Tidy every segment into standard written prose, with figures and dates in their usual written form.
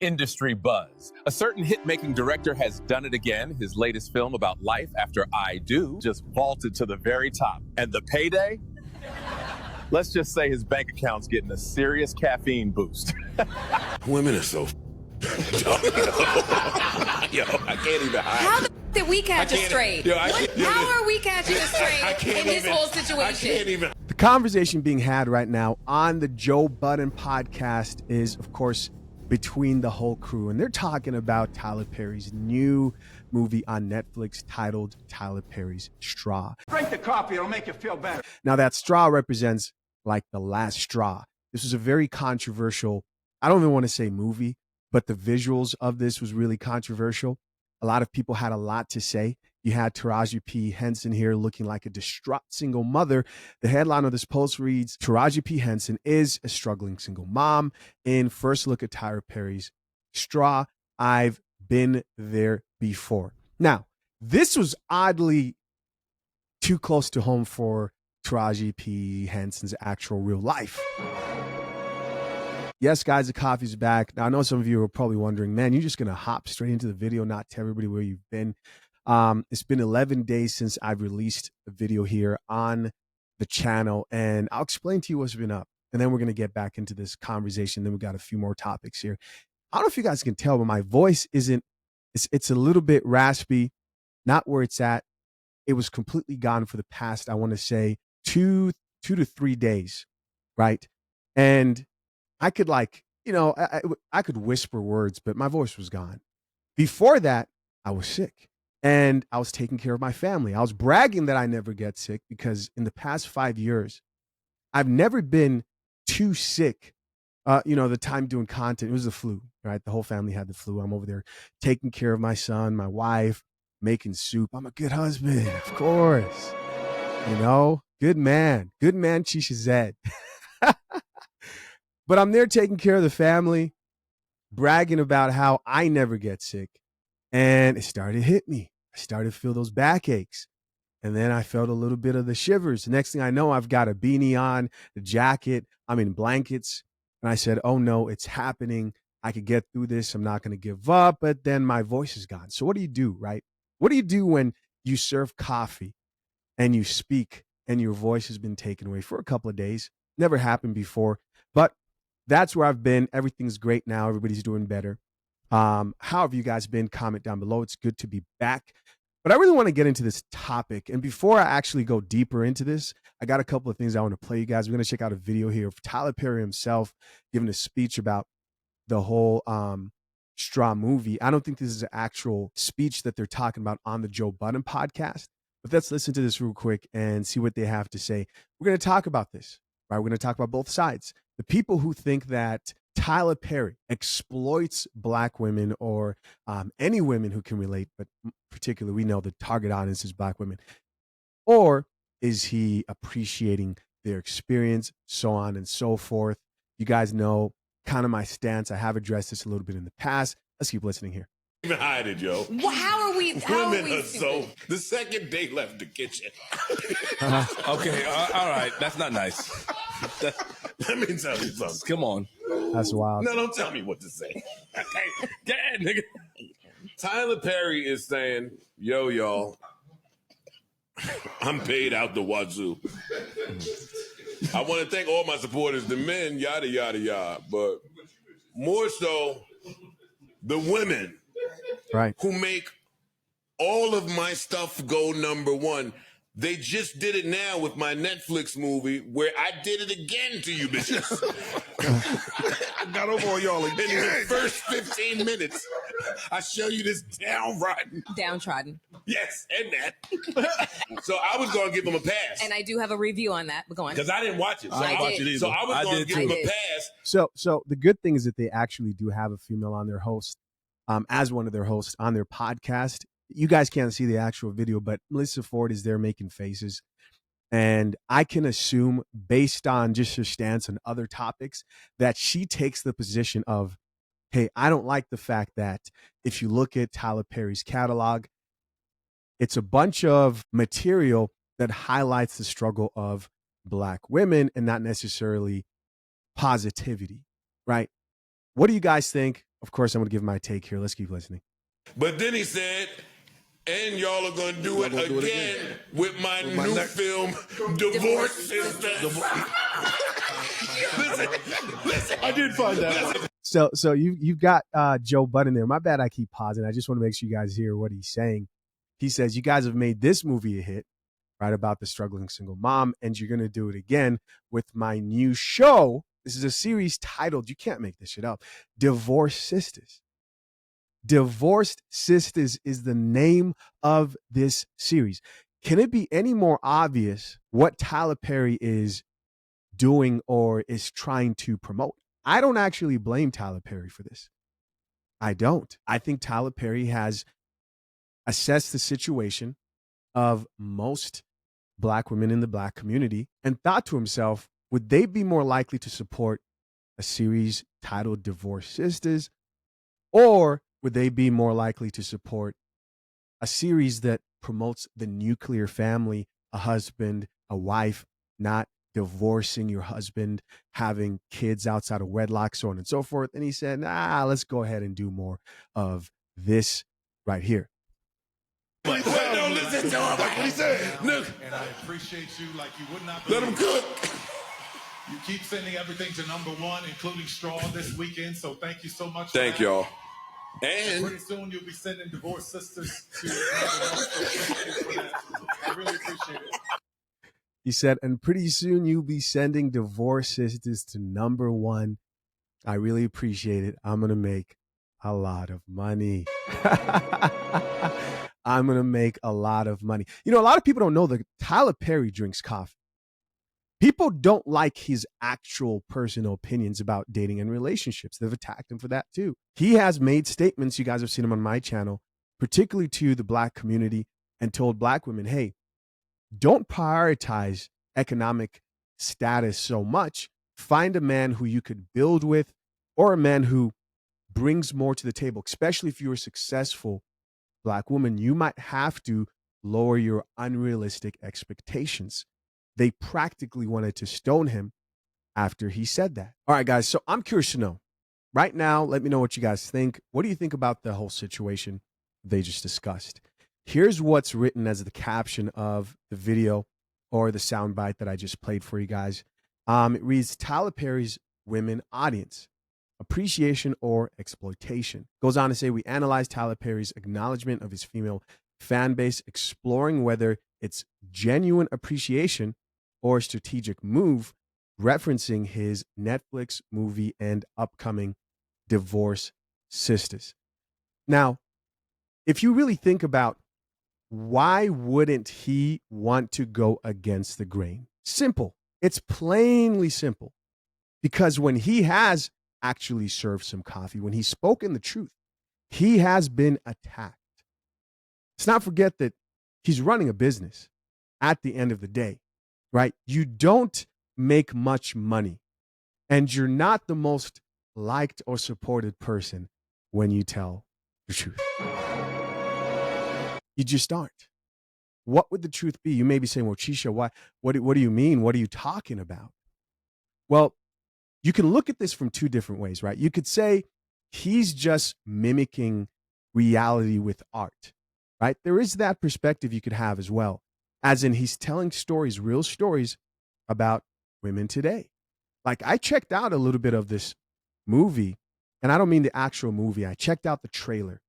Industry buzz. A certain hit-making director has done it again. His latest film about life after I Do just vaulted to the very top. And the payday? Let's just say his bank account's getting a serious caffeine boost. Women are so yo, I can't even hide. How did we catch it straight? How are we catching it straight in this whole situation? I can't even. The conversation being had right now on the Joe Budden podcast is, of course, between the whole crew. And they're talking about Tyler Perry's new movie on Netflix titled Tyler Perry's Straw. Drink the coffee, it'll make you feel better. Now, that straw represents like the last straw. This was a very controversial, I don't even want to say movie, but the visuals of this was really controversial. A lot of people had a lot to say. You had Taraji P. Henson here looking like a distraught single mother. The headline of this post reads, Taraji P. Henson is a struggling single mom. In first look at Tyler Perry's Straw, I've been there before. Now, this was oddly too close to home for Taraji P. Henson's actual real life. Yes, guys, the coffee's back. Now, I know some of you are probably wondering, man, you're just going to hop straight into the video, not tell everybody where you've been. It's been 11 days since I've released a video here on the channel, and I'll explain to you what's been up. And then we're going to get back into this conversation. Then we got a few more topics here. I don't know if you guys can tell, but my voice it's a little bit raspy, not where it's at. It was completely gone for the past, I want to say, two to 3 days, right? And I could I could whisper words, but my voice was gone. Before that, I was sick. And I was taking care of my family. I was bragging that I never get sick because in the past 5 years, I've never been too sick. The time doing content, it was the flu, right? The whole family had the flu. I'm over there taking care of my son, my wife, making soup. I'm a good husband, of course. Good man, Chisha Zed. But I'm there taking care of the family, bragging about how I never get sick. And it started to hit me. I started to feel those backaches. And then I felt a little bit of the shivers. The next thing I know, I've got a beanie on, a jacket, I'm in blankets. And I said, oh no, it's happening. I could get through this. I'm not going to give up. But then my voice is gone. So what do you do, right? What do you do when you serve coffee and you speak and your voice has been taken away for a couple of days? Never happened before. But that's where I've been. Everything's great now. Everybody's doing better. How have you guys been? Comment down below. It's good to be back. But I really want to get into this topic. And before I actually go deeper into this, I got a couple of things I want to play you guys. We're going to check out a video here of Tyler Perry himself giving a speech about the whole Straw movie. I don't think this is an actual speech that they're talking about on the Joe Budden podcast. But let's listen to this real quick and see what they have to say. We're going to talk about this, right? We're going to talk about both sides. The people who think that Tyler Perry exploits Black women or any women who can relate, but particularly we know the target audience is Black women. Or is he appreciating their experience, so on and so forth? You guys know kind of my stance. I have addressed this a little bit in the past. Let's keep listening here. Even hide it, Joe. Well, how are we? Women are so. The second they left the kitchen. Okay, all right. That's not nice. Let me tell you something. Come on. That's wild. No, don't tell me what to say. Get nigga. Tyler Perry is saying, yo, y'all, I'm paid out the wazoo. I want to thank all my supporters, the men, yada, yada, yada. But more so, the women Right. who make all of my stuff go number one. They just did it now with my Netflix movie where I did it again to you bitches. I got over on y'all again. In the first 15 minutes, I show you this Downtrodden. Yes, and that. So I was going to give him a pass. And I do have a review on that, but go on. Because I didn't watch it. So I didn't watch it either. So I was going to give him a pass. So the good thing is that they actually do have a female on their host, as one of their hosts on their podcast. You guys can't see the actual video, but Melissa Ford is there making faces. And I can assume, based on just her stance on other topics, that she takes the position of, hey, I don't like the fact that if you look at Tyler Perry's catalog, it's a bunch of material that highlights the struggle of Black women and not necessarily positivity, right? What do you guys think? of course, I'm going to give my take here. Let's keep listening. But then he said, and y'all are going to do it again with my new film, Divorce Sisters. Listen. I did find that. So you've got Joe Budden there. My bad, I keep pausing. I just want to make sure you guys hear what he's saying. He says, you guys have made this movie a hit, right, about the struggling single mom, and you're going to do it again with my new show. This is a series titled, you can't make this shit up, Divorce Sisters. Divorced Sisters is the name of this series. Can it be any more obvious what Tyler Perry is doing or is trying to promote? I don't actually blame Tyler Perry for this. I don't. I think Tyler Perry has assessed the situation of most Black women in the Black community and thought to himself, would they be more likely to support a series titled Divorce Sisters, or would they be more likely to support a series that promotes the nuclear family, a husband, a wife, not divorcing your husband, having kids outside of wedlock, so on and so forth? And he said, let's go ahead and do more of this right here. Wait, don't listen to him. Like what he said. Look. And I appreciate you like you would not Let him cook. You keep sending everything to #1, including Straw this weekend. So thank you so much. Thank y'all. And pretty soon you'll be sending Divorce Sisters to #1. So thank you for that. I really appreciate it. He said, and pretty soon you'll be sending Divorce Sisters to #1. I really appreciate it. I'm going to make a lot of money. I'm going to make a lot of money. You know, a lot of people don't know that Tyler Perry drinks coffee. People don't like his actual personal opinions about dating and relationships. They've attacked him for that too. He has made statements, you guys have seen him on my channel, particularly to the Black community, and told Black women, hey, don't prioritize economic status so much. Find a man who you could build with, or a man who brings more to the table, especially if you're a successful Black woman. You might have to lower your unrealistic expectations. They practically wanted to stone him after he said that. All right, guys, so I'm curious to know. Right now, let me know what you guys think. What do you think about the whole situation they just discussed? Here's what's written as the caption of the video or the soundbite that I just played for you guys. It reads, Tyler Perry's women audience, appreciation or exploitation. Goes on to say, we analyze Tyler Perry's acknowledgement of his female fan base, exploring whether it's genuine appreciation or a strategic move, referencing his Netflix movie and upcoming Divorce Sisters. Now, if you really think about why wouldn't he want to go against the grain? Simple. It's plainly simple. Because when he has actually served some coffee, when he's spoken the truth, he has been attacked. Let's not forget that he's running a business at the end of the day, right? You don't make much money, and you're not the most liked or supported person when you tell the truth. You just aren't. What would the truth be? You may be saying, well, Chisha, what do you mean? What are you talking about? Well, you can look at this from two different ways, right? You could say he's just mimicking reality with art, right? There is that perspective you could have as well, as in he's telling stories, real stories about women today. Like, I checked out a little bit of this movie, and I don't mean the actual movie. I checked out the trailer,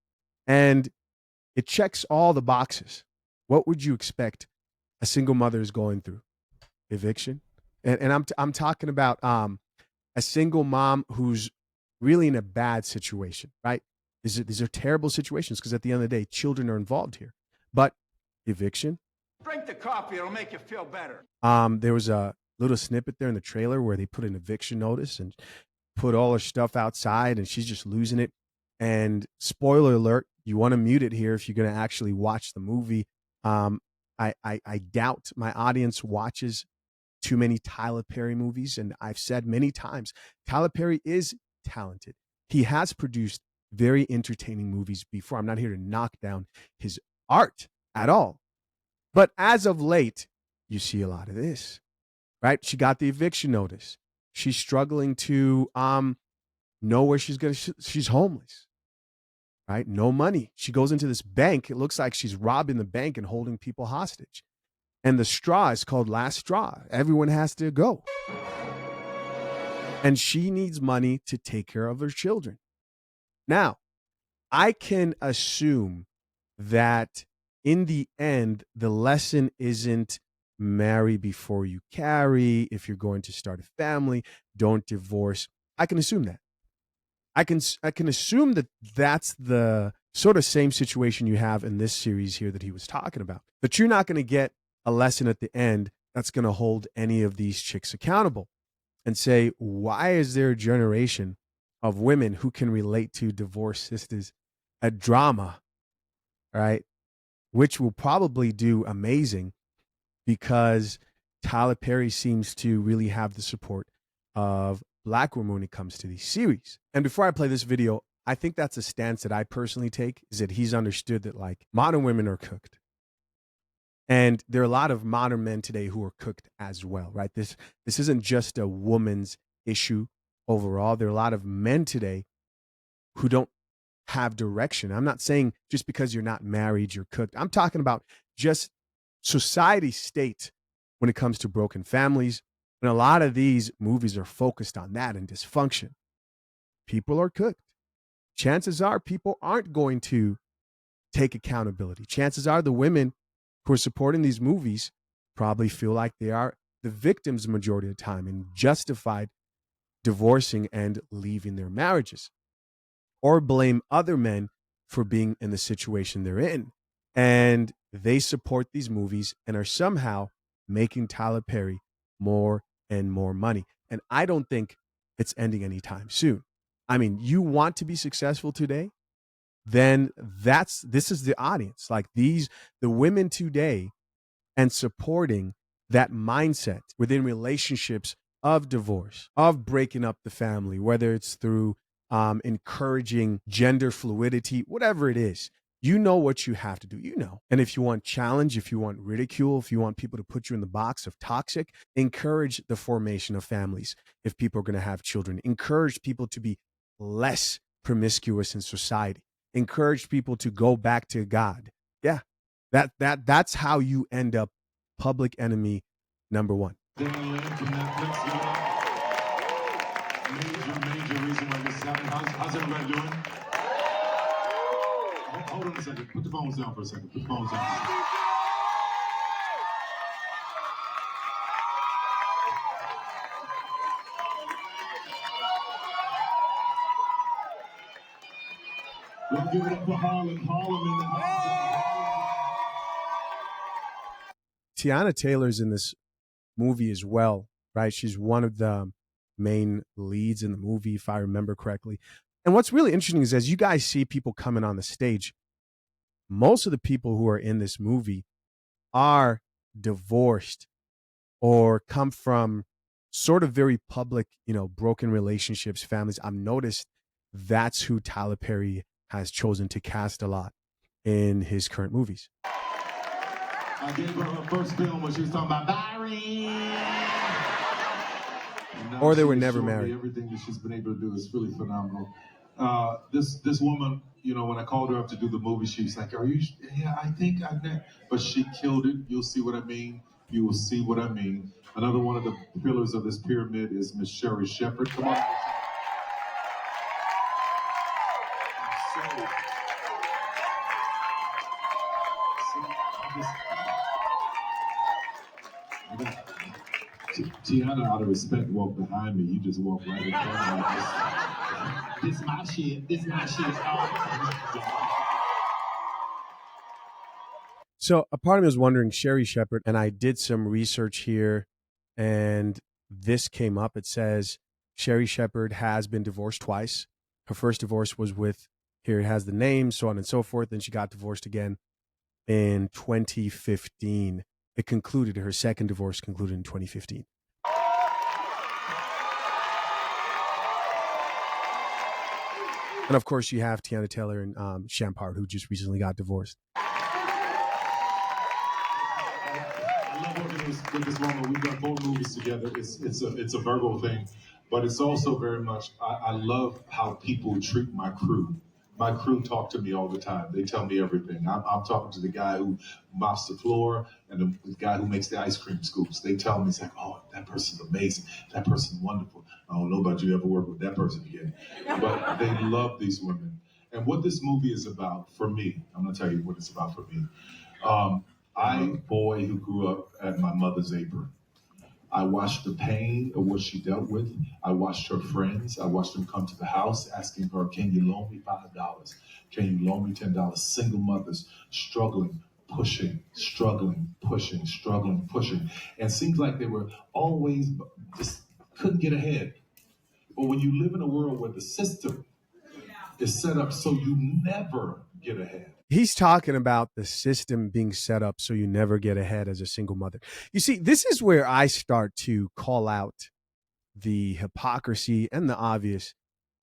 and it checks all the boxes. What would you expect a single mother is going through? Eviction. And I'm talking about a single mom who's really in a bad situation, right? These are terrible situations because at the end of the day, children are involved here. But eviction. Drink the coffee, it'll make you feel better. There was a little snippet there in the trailer where they put an eviction notice and put all her stuff outside, and she's just losing it. And spoiler alert, you want to mute it here if you're going to actually watch the movie. I doubt my audience watches too many Tyler Perry movies, and I've said many times, Tyler Perry is talented. He has produced very entertaining movies before. I'm not here to knock down his art at all. But as of late, you see a lot of this, right? She got the eviction notice. She's struggling to know where she's homeless, right? No money. She goes into this bank. It looks like she's robbing the bank and holding people hostage. And the straw is called last straw. Everyone has to go. And she needs money to take care of her children. Now, I can assume that in the end, the lesson isn't marry before you carry. If you're going to start a family, don't divorce. I can assume that. I can assume that that's the sort of same situation you have in this series here that he was talking about. But you're not going to get a lesson at the end that's going to hold any of these chicks accountable and say, why is there a generation of women who can relate to divorce sisters, a drama, right? Which will probably do amazing because Tyler Perry seems to really have the support of Black women when it comes to these series. And before I play this video, I think that's a stance that I personally take, is that he's understood that like modern women are cooked. And there are a lot of modern men today who are cooked as well, right? This isn't just a woman's issue overall. There are a lot of men today who don't have direction. I'm not saying just because you're not married, you're cooked. I'm talking about just society's state when it comes to broken families. And a lot of these movies are focused on that and dysfunction. People are cooked. Chances are people aren't going to take accountability. Chances are the women who are supporting these movies probably feel like they are the victims the majority of the time and justified divorcing and leaving their marriages, or blame other men for being in the situation they're in. And they support these movies and are somehow making Tyler Perry more and more money. And I don't think it's ending anytime soon. I mean, you want to be successful today, then this is the audience. Like the women today, and supporting that mindset within relationships of divorce, of breaking up the family, whether it's through encouraging gender fluidity, whatever it is. You know what you have to do, you know. And if you want challenge, if you want ridicule, if you want people to put you in the box of toxic, encourage the formation of families. If people are going to have children, encourage people to be less promiscuous in society. Encourage people to go back to God. Yeah, that's how you end up public enemy number one. Major reason why this is happening. How's everybody doing? Hold on a second. Put the phones down for a second. Put the phones down. Let's give it up for Harlem. Harlem in the house. Tiana Taylor's in this movie as well, right? She's one of the main leads in the movie, if I remember correctly. And what's really interesting is as you guys see people coming on the stage, most of the people who are in this movie are divorced or come from sort of very public, broken relationships, families. I've noticed that's who Tyler Perry has chosen to cast a lot in his current movies. I gave her her first film when she was talking about Barry. Or they were never married. Everything that she's been able to do is really phenomenal. This woman, when I called her up to do the movie, she was like, "Are you?" Yeah, I think I'm there. But she killed it. You'll see what I mean. You will see what I mean. Another one of the pillars of this pyramid is Miss Sherry Shepherd. Come on. Tiana, out of respect, walked behind me. You just walked right in front of me. This my shit. This my shit. So a part of me was wondering, Sherry Shepherd, and I did some research here, and this came up. It says Sherry Shepherd has been divorced twice. Her first divorce was with, here it has the name, so on and so forth. Then she got divorced again in 2015. It concluded, her second divorce concluded in 2015. And of course, you have Tiana Taylor and Champard, who just recently got divorced. I love working with this woman. We've done 4 movies together. It's a Virgo thing. But it's also very much, I love how people treat my crew. My crew talk to me all the time. They tell me everything. I'm talking to the guy who mops the floor and the guy who makes the ice cream scoops. They tell me, it's like, oh, that person's amazing. That person's wonderful. I don't know about you ever work with that person again. But they love these women. And what this movie is about for me, I'm going to tell you what it's about for me. I'm a boy who grew up at my mother's apron. I watched the pain of what she dealt with. I watched her friends. I watched them come to the house asking her, can you loan me $5? Can you loan me $10? Single mothers struggling, pushing, struggling, pushing, struggling, pushing. And it seems like they were always just couldn't get ahead. But when you live in a world where the system is set up so you never get ahead. He's talking about the system being set up so you never get ahead as a single mother. You see, this is where I start to call out the hypocrisy and the obvious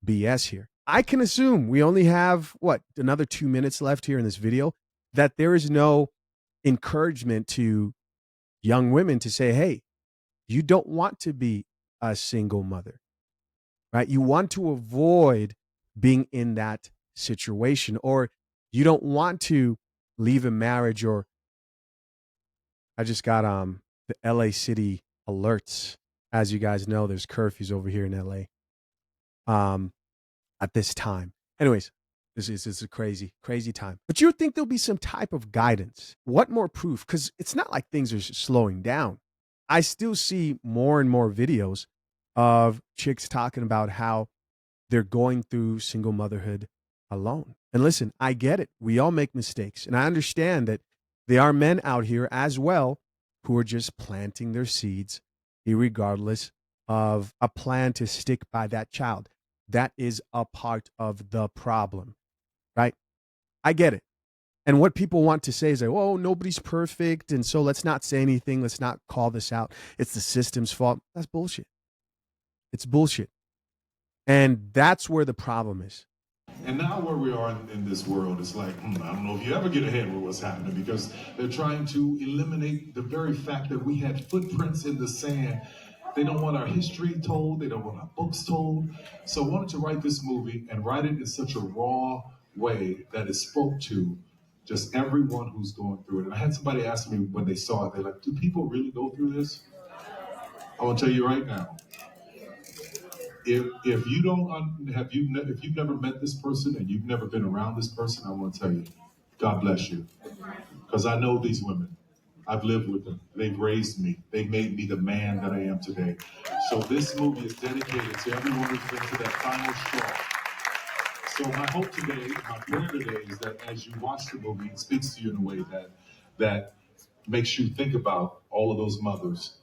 BS here. I can assume we only have, another 2 minutes left here in this video, that there is no encouragement to young women to say, hey, you don't want to be a single mother, right? You want to avoid being in that situation, or you don't want to leave a marriage. Or I just got the LA City alerts. As you guys know, there's curfews over here in LA at this time. Anyways, this is a crazy time. But you would think there'll be some type of guidance. What more proof? Because it's not like things are slowing down. I still see more and more videos of chicks talking about how they're going through single motherhood alone. And listen, I get it. We all make mistakes. And I understand that there are men out here as well who are just planting their seeds, irregardless of a plan to stick by that child. That is a part of the problem, right? I get it. And what people want to say is like, oh, nobody's perfect. And so let's not say anything. Let's not call this out. It's the system's fault. That's bullshit. It's bullshit. And that's where the problem is. And now where we are in this world, it's like, I don't know if you ever get ahead with what's happening, because they're trying to eliminate the very fact that we had footprints in the sand. They don't want our history told. They don't want our books told. So I wanted to write this movie and write it in such a raw way that it spoke to just everyone who's going through it. And I had somebody ask me when they saw it, they're like, do people really go through this? I want to tell you right now. If you don't if you've never met this person and you've never been around this person, I want to tell you, God bless you, because I know these women. I've lived with them. They've raised me. They made me the man that I am today. So this movie is dedicated to everyone who's been to that final straw. So my hope today, my prayer today, is that as you watch the movie, it speaks to you in a way that makes you think about all of those mothers.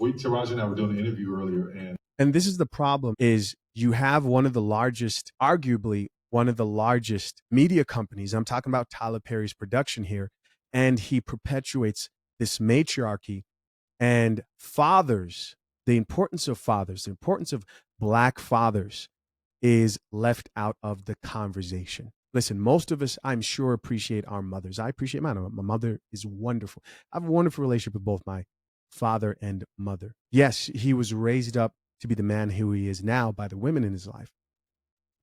Taraji and I were doing an interview earlier, and this is the problem, is you have one of the largest, arguably one of the largest media companies. I'm talking about Tyler Perry's production here. And he perpetuates this matriarchy, and fathers, the importance of fathers, the importance of Black fathers is left out of the conversation. Listen, most of us, I'm sure, appreciate our mothers. I appreciate mine. My mother is wonderful. I have a wonderful relationship with both my father and mother. Yes, he was raised up to be the man who he is now by the women in his life.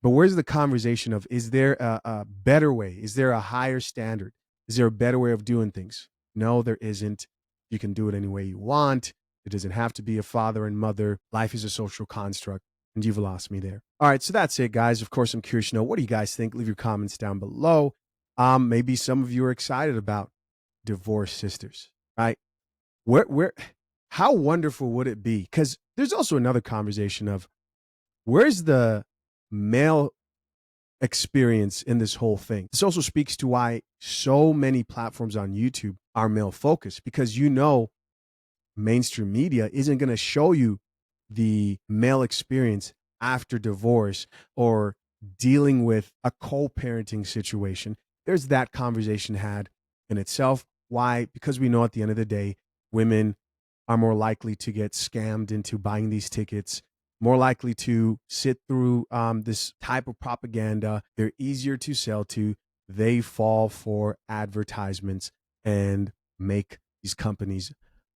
But where's the conversation of, is there a better way? Is there a higher standard? Is there a better way of doing things? No, there isn't. You can do it any way you want. It doesn't have to be a father and mother. Life is a social construct, and you've lost me there. All right, so that's it, guys. Of course, I'm curious to know, what do you guys think? Leave your comments down below. Maybe some of you are excited about divorced sisters, right? How wonderful would it be? Because there's also another conversation of, where's the male experience in this whole thing? This also speaks to why so many platforms on YouTube are male focused, because mainstream media isn't going to show you the male experience after divorce or dealing with a co-parenting situation. There's that conversation had in itself. Why? Because we know at the end of the day, women are more likely to get scammed into buying these tickets, more likely to sit through this type of propaganda. They're easier to sell to. They fall for advertisements and make these companies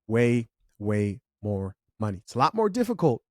way, way more money. It's a lot more difficult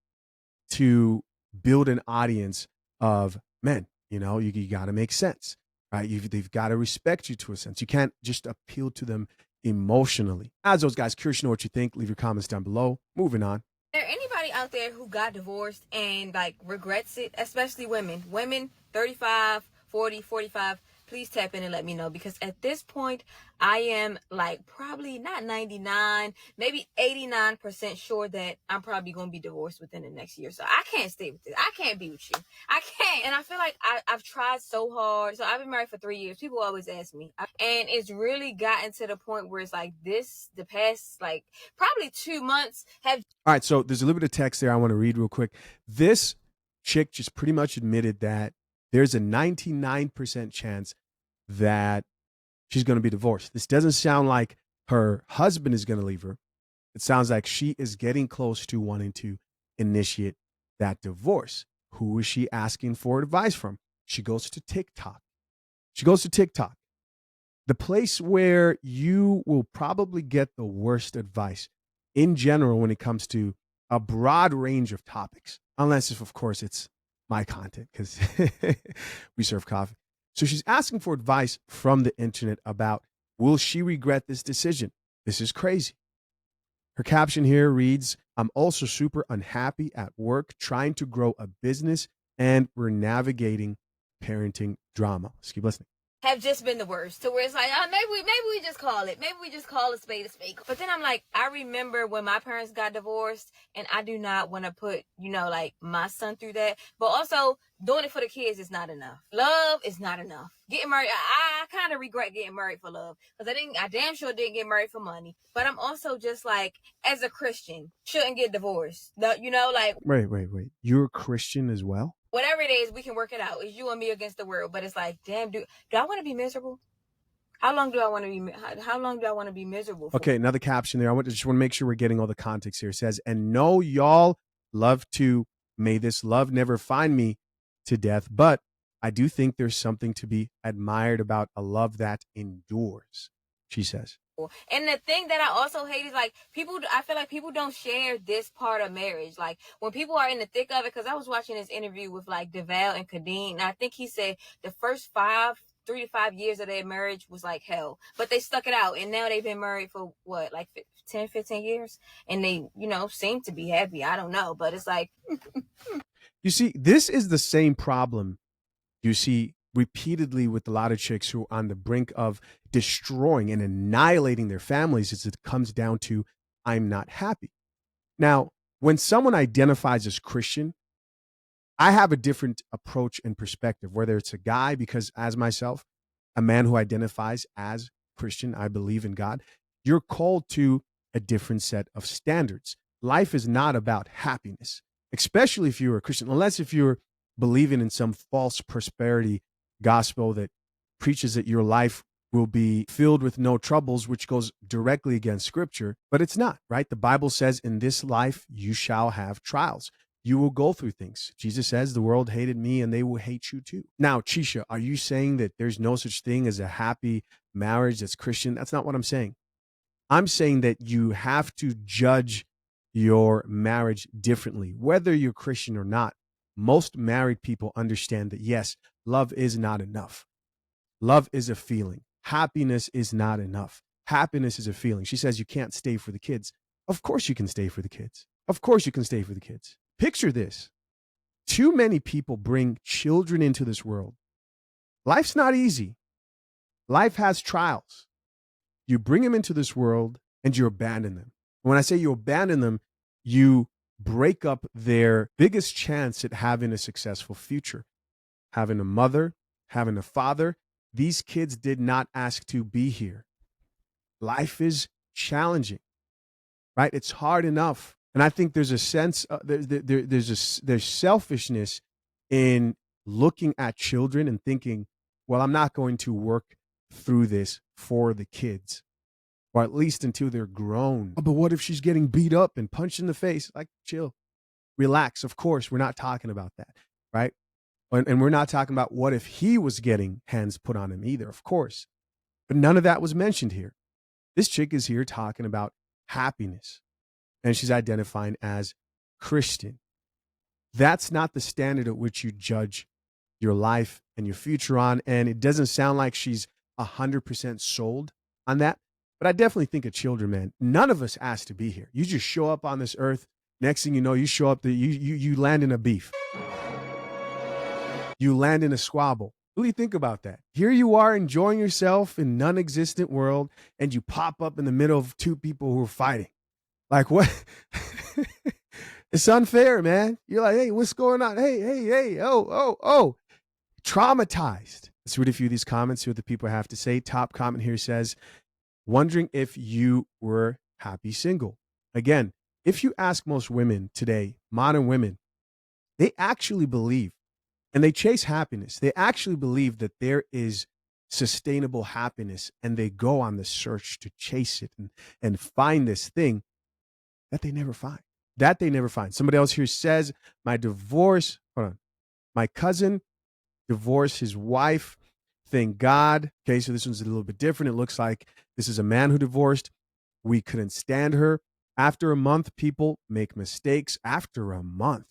to build an audience of men. You got to make sense, right? They've got to respect you to a sense. You can't just appeal to them emotionally. As those guys, curious to know what you think. Leave your comments down below. Moving on. Is there anybody out there who got divorced and like regrets it, especially women? Women 35, 40, 45, please tap in and let me know, because at this point I am like probably not 99, maybe 89% sure that I'm probably going to be divorced within the next year. So I can't stay with this. I can't be with you. I can't. And I feel like I've tried so hard. So I've been married for 3 years. People always ask me. And it's really gotten to the point where it's like the past like probably 2 months have. All right. So there's a little bit of text there I want to read real quick. This chick just pretty much admitted that there's a 99% chance that she's going to be divorced. This doesn't sound like her husband is going to leave her. It sounds like she is getting close to wanting to initiate that divorce. Who is she asking for advice from? She goes to TikTok. The place where you will probably get the worst advice in general when it comes to a broad range of topics, unless if, of course, it's my content, because we serve coffee. So she's asking for advice from the internet about, will she regret this decision? This is crazy. Her caption here reads, I'm also super unhappy at work, trying to grow a business, and we're navigating parenting drama. Let's keep listening. Have just been the worst, to where it's like, maybe we just call it. Maybe we just call a spade a spade. But then I'm like, I remember when my parents got divorced, and I do not want to put, like my son through that. But also, doing it for the kids is not enough. Love is not enough. Getting married, I kind of regret getting married for love, because I damn sure didn't get married for money. But I'm also just like, as a Christian, shouldn't get divorced. Like. Wait. You're a Christian as well? Whatever it is, we can work it out. It's you and me against the world. But it's like, damn, do I want to be miserable? How long do I want to be miserable for? Okay, another caption there. Just want to make sure we're getting all the context here. It says, and no, y'all love to, may this love never find me to death. But I do think there's something to be admired about a love that endures, she says. And the thing that I also hate is like I feel like people don't share this part of marriage. Like when people are in the thick of it, because I was watching this interview with like DeVal and Kadeen, and I think he said the first 3 to 5 years of their marriage was like hell, but they stuck it out. And now they've been married for what, like 10, 15 years. And they, seem to be happy. I don't know, but it's like. You see, this is the same problem you see repeatedly with a lot of chicks who are on the brink of destroying and annihilating their families. As it comes down to, I'm not happy. Now, when someone identifies as Christian, I have a different approach and perspective, whether it's a guy, because as myself, a man who identifies as Christian, I believe in God, you're called to a different set of standards. Life is not about happiness, especially if you're a Christian, unless if you're believing in some false prosperity gospel that preaches that your life will be filled with no troubles, which goes directly against scripture, but it's not, right? The Bible says in this life, you shall have trials. You will go through things. Jesus says the world hated me and they will hate you too. Now, Chisha, are you saying that there's no such thing as a happy marriage that's Christian? That's not what I'm saying. I'm saying that you have to judge your marriage differently, whether you're Christian or not. Most married people understand that, yes, love is not enough. Love is a feeling. Happiness is not enough. Happiness is a feeling. She says you can't stay for the kids. Of course you can stay for the kids. Of course you can stay for the kids. Picture this. Too many people bring children into this world. Life's not easy. Life has trials. You bring them into this world and you abandon them. When I say you abandon them, you break up their biggest chance at having a successful future. Having a mother, having a father. These kids did not ask to be here. Life is challenging, right? It's hard enough. And I think there's a sense, there's selfishness in looking at children and thinking, well, I'm not going to work through this for the kids, or at least until they're grown. Oh, but what if she's getting beat up and punched in the face? Like, chill, relax. Of course, we're not talking about that, right? And we're not talking about what if he was getting hands put on him either, of course. But none of that was mentioned here. This chick is here talking about happiness, and she's identifying as Christian. That's not the standard at which you judge your life and your future on. And it doesn't sound like she's 100% sold on that. But I definitely think of children, man. None of us asked to be here. You just show up on this earth. Next thing you know, you show up, you land in a beef. You land in a squabble. Really think about that. Here you are enjoying yourself in non-existent world, and you pop up in the middle of two people who are fighting. Like, what? It's unfair, man. You're like, hey, what's going on? Hey, oh. Traumatized. Let's read a few of these comments, see what the people have to say. Top comment here says, wondering if you were happy single. Again, if you ask most women today, modern women, they actually believe, and they chase happiness. They actually believe that there is sustainable happiness, and they go on the search to chase it and find this thing that they never find. Somebody else here says, my cousin divorced his wife. Thank God. Okay, so this one's a little bit different. It looks like this is a man who divorced. We couldn't stand her. After a month, people make mistakes. After a month.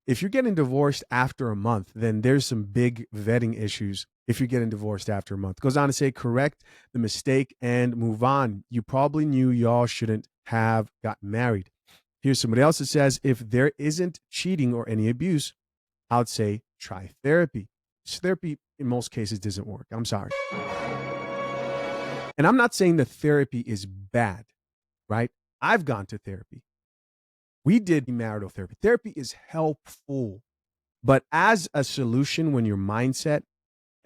If you're getting divorced after a month, then there's some big vetting issues if you're getting divorced after a month. Goes on to say, correct the mistake and move on. You probably knew y'all shouldn't have gotten married. Here's somebody else that says, if there isn't cheating or any abuse, I would say try therapy. Therapy in most cases doesn't work. I'm sorry. And I'm not saying that therapy is bad, right? I've gone to therapy. We did marital therapy. Therapy is helpful. But as a solution, when your mindset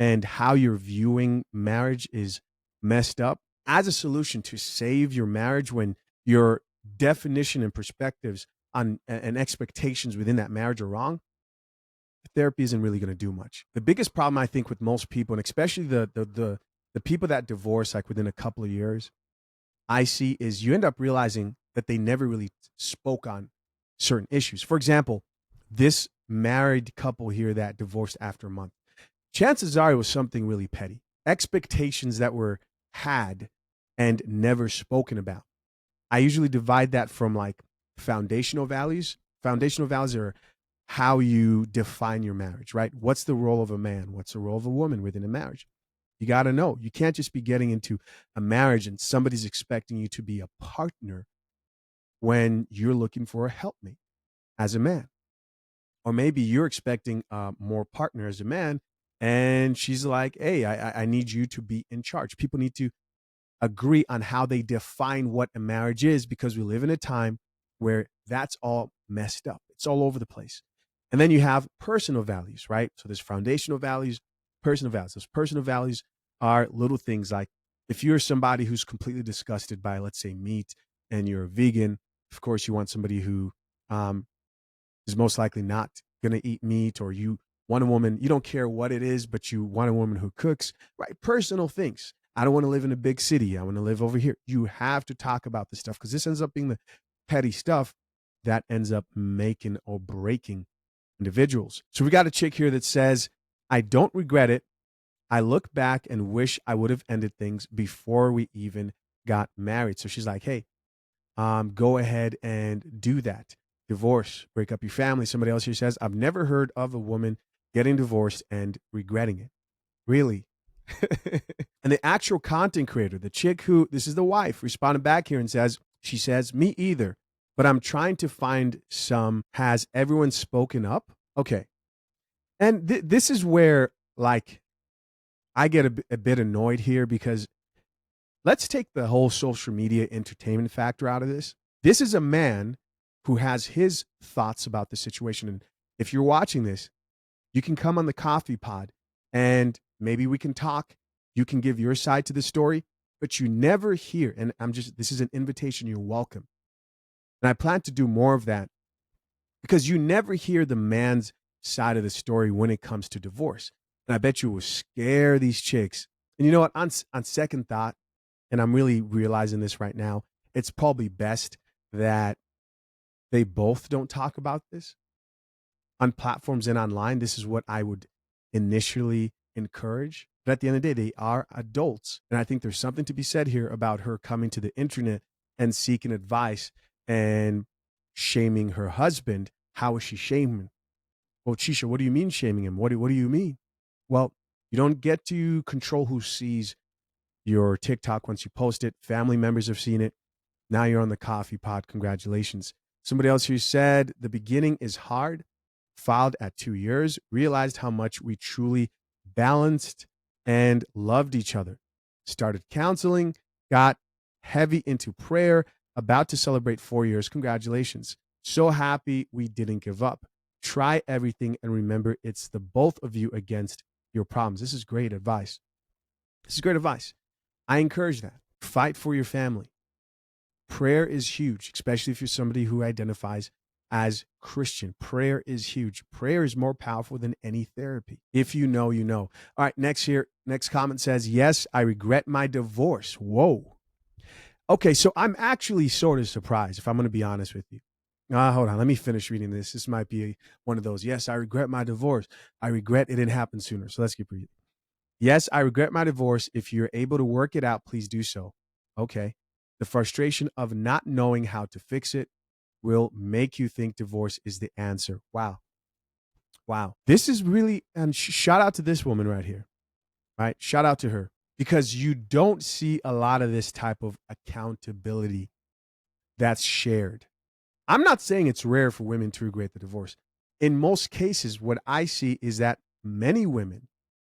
and how you're viewing marriage is messed up, as a solution to save your marriage when your definition and perspectives on and expectations within that marriage are wrong, therapy isn't really going to do much. The biggest problem, I think, with most people, and especially the people that divorce like within a couple of years, I see is you end up realizing that they never really spoke on certain issues. For example, this married couple here that divorced after a month, chances are it was something really petty. Expectations that were had and never spoken about. I usually divide that from like foundational values. Foundational values are how you define your marriage, right? What's the role of a man? What's the role of a woman within a marriage? You got to know. You can't just be getting into a marriage and somebody's expecting you to be a partner when you're looking for a helpmate as a man. Or maybe you're expecting more partner as a man, and she's like, hey, I need you to be in charge. People need to agree on how they define what a marriage is, because we live in a time where that's all messed up. It's all over the place. And then you have personal values, right? So there's foundational values, personal values. Those personal values are little things like if you're somebody who's completely disgusted by, let's say, meat, and you're a vegan, of course, you want somebody who is most likely not going to eat meat, or you want a woman, you don't care what it is, but you want a woman who cooks, right? Personal things. I don't want to live in a big city. I want to live over here. You have to talk about this stuff, because this ends up being the petty stuff that ends up making or breaking individuals. So we got a chick here that says, I don't regret it. I look back and wish I would have ended things before we even got married. So she's like, hey, go ahead and do that. Divorce, break up your family. Somebody else here says, I've never heard of a woman getting divorced and regretting it. Really? And the actual content creator, the chick who, this is the wife, responded back here and says, she says, me either, but I'm trying to find some. Has everyone spoken up? Okay. And this is where, like, I get a bit annoyed here, because let's take the whole social media entertainment factor out of this. This is a man who has his thoughts about the situation. And if you're watching this, you can come on the coffee pod and maybe we can talk. You can give your side to the story, but you never hear. And this is an invitation. You're welcome. And I plan to do more of that, because you never hear the man's side of the story when it comes to divorce. And I bet you will scare these chicks. And you know what? On second thought, and I'm really realizing this right now, it's probably best that they both don't talk about this on platforms and online. This is what I would initially encourage. But at the end of the day, they are adults. And I think there's something to be said here about her coming to the internet and seeking advice and shaming her husband How is she shaming him? Well, Chisha, what do you mean shaming him? What do you mean? Well, you don't get to control who sees your TikTok once you post it. Family members have seen it. Now you're on the coffee pot. Congratulations. Somebody else here said the beginning is hard. Filed at 2 years. Realized how much we truly balanced and loved each other. Started counseling. Got heavy into prayer. About to celebrate 4 years. Congratulations. So happy we didn't give up. Try everything and remember it's the both of you against your problems. This is great advice. This is great advice. I encourage that. Fight for your family. Prayer is huge, especially if you're somebody who identifies as Christian. Prayer is huge. Prayer is more powerful than any therapy. If you know, you know. All right, next comment says, yes, I regret my divorce. Whoa. Okay, so I'm actually sort of surprised, if I'm going to be honest with you. Hold on, let me finish reading this. This might be one of those, yes, I regret my divorce. I regret it didn't happen sooner. So let's keep reading. Yes, I regret my divorce. If you're able to work it out, please do so. Okay. The frustration of not knowing how to fix it will make you think divorce is the answer. Wow. Wow. This is really, and shout out to this woman right here, right? Shout out to her, because you don't see a lot of this type of accountability that's shared. I'm not saying it's rare for women to regret the divorce. In most cases, what I see is that many women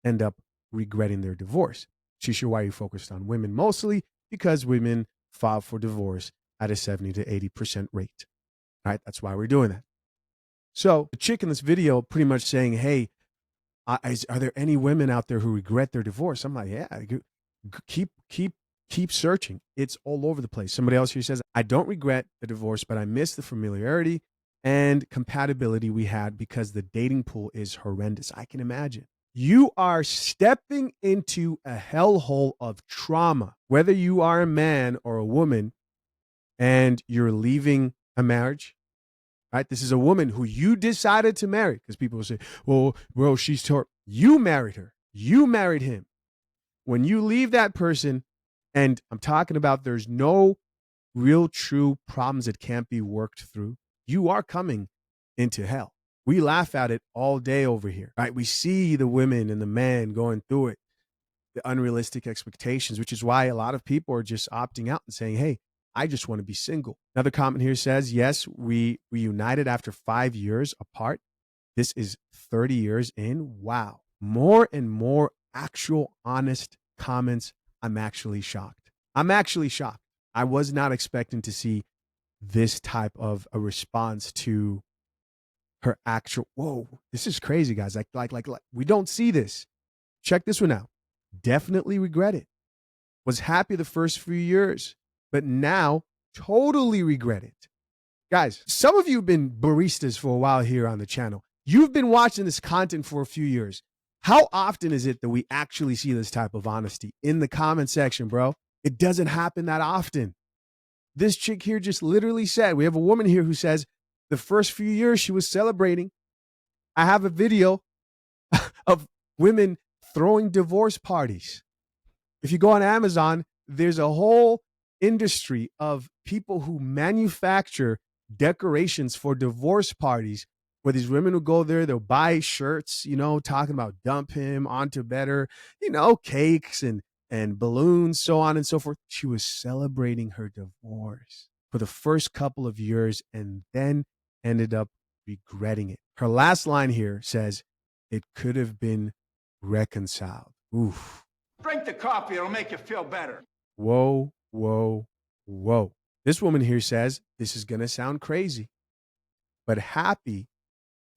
end up regretting their divorce. Chisha, why are you focused on women? Mostly because women file for divorce at a 70 to 80% rate. All right, that's why we're doing that. So the chick in this video pretty much saying, hey, are there any women out there who regret their divorce? I'm like, yeah, keep searching. It's all over the place. Somebody else here says, I don't regret the divorce, but I miss the familiarity and compatibility we had because the dating pool is horrendous. I can imagine. You are stepping into a hellhole of trauma, whether you are a man or a woman and you're leaving a marriage, right? This is a woman who you decided to marry, because people will say, well, bro, she's tort. You married her. You married him. When you leave that person, and I'm talking about there's no real true problems that can't be worked through, you are coming into hell. We laugh at it all day over here, right? We see the women and the men going through it, the unrealistic expectations, which is why a lot of people are just opting out and saying, hey, I just want to be single. Another comment here says, yes, we reunited after 5 years apart. This is 30 years in. Wow. More and more actual honest comments. I'm actually shocked. I was not expecting to see this type of a response to her actual, whoa, this is crazy, guys. Like, we don't see this. Check this one out. Definitely regret it. Was happy the first few years, but now totally regret it. Guys, some of you have been baristas for a while here on the channel. You've been watching this content for a few years. How often is it that we actually see this type of honesty in the comment section, bro? It doesn't happen that often. This chick here just literally said, we have a woman here who says the first few years she was celebrating. I have a video of women throwing divorce parties. If you go on Amazon, there's a whole industry of people who manufacture decorations for divorce parties, where these women will go there, they'll buy shirts, talking about dump him, on to better, cakes and balloons, so on and so forth. She was celebrating her divorce for the first couple of years and then ended up regretting it. Her last line here says, it could have been reconciled. Oof. Drink the coffee, it'll make you feel better. Whoa, whoa, whoa. This woman here says, this is going to sound crazy, but happy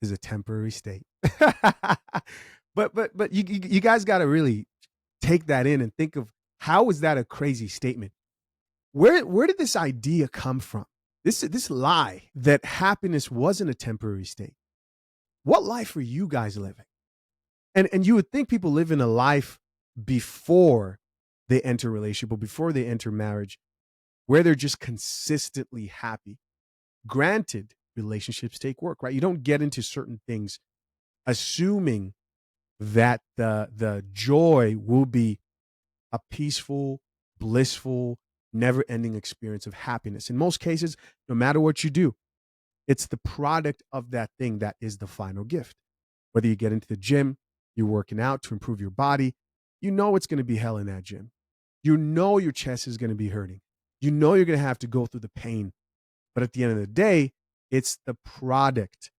is a temporary state. but you guys got to really take that in and think of, how is that a crazy statement? Where did this idea come from? This lie that happiness wasn't a temporary state. What life are you guys living? And you would think people live in a life before they enter a relationship or before they enter marriage, where they're just consistently happy. Granted, relationships take work, right? You don't get into certain things assuming that the joy will be a peaceful, blissful, never-ending experience of happiness. In most cases, no matter what you do, It's the product of that thing that is the final gift. Whether you get into the gym, you're working out to improve your body, you know it's going to be hell in that gym. You know your chest is going to be hurting. You know you're going to have to go through the pain. But at the end of the day, it's the product.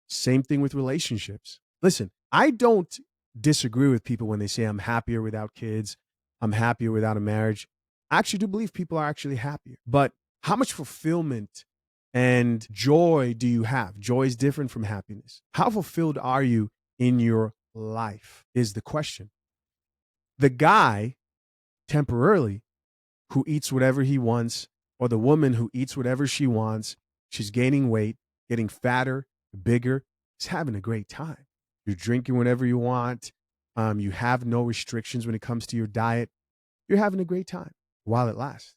Same thing with relationships. Listen, I don't disagree with people when they say I'm happier without kids, I'm happier without a marriage. I actually do believe people are actually happier. But how much fulfillment and joy do you have? Joy is different from happiness. How fulfilled are you in your life is the question. The guy, temporarily, who eats whatever he wants, or the woman who eats whatever she wants, she's gaining weight, getting fatter, bigger, is having a great time. You're drinking whenever you want. You have no restrictions when it comes to your diet. You're having a great time while it lasts.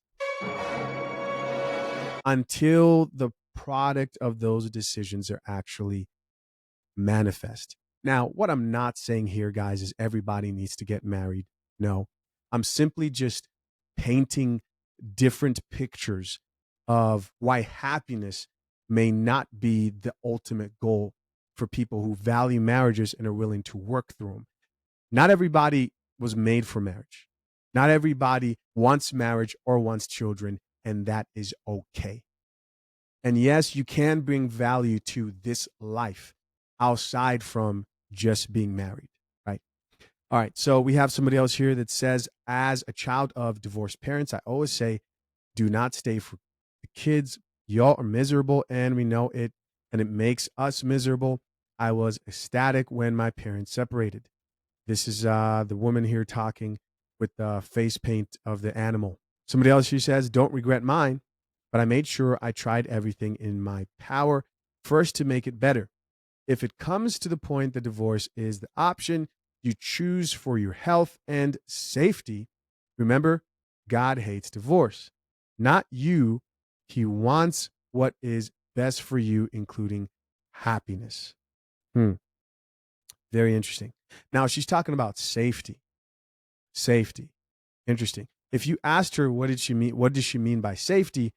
Until the product of those decisions are actually manifest. Now, what I'm not saying here, guys, is everybody needs to get married. No, I'm simply just painting different pictures of why happiness may not be the ultimate goal for people who value marriages and are willing to work through them. Not everybody was made for marriage. Not everybody wants marriage or wants children, and that is okay. And yes, you can bring value to this life outside from just being married, right? All right, so we have somebody else here that says, as a child of divorced parents, I always say, do not stay for the kids. Y'all are miserable, and we know it, and it makes us miserable. I was ecstatic when my parents separated. This is the woman here talking with the face paint of the animal. Somebody else, she says, don't regret mine, but I made sure I tried everything in my power first to make it better. If it comes to the point that divorce is the option you choose for your health and safety, remember, God hates divorce, not you. He wants what is best for you, including happiness. Very interesting. Now, she's talking about safety. Safety. Interesting. If you asked her what did she mean by safety,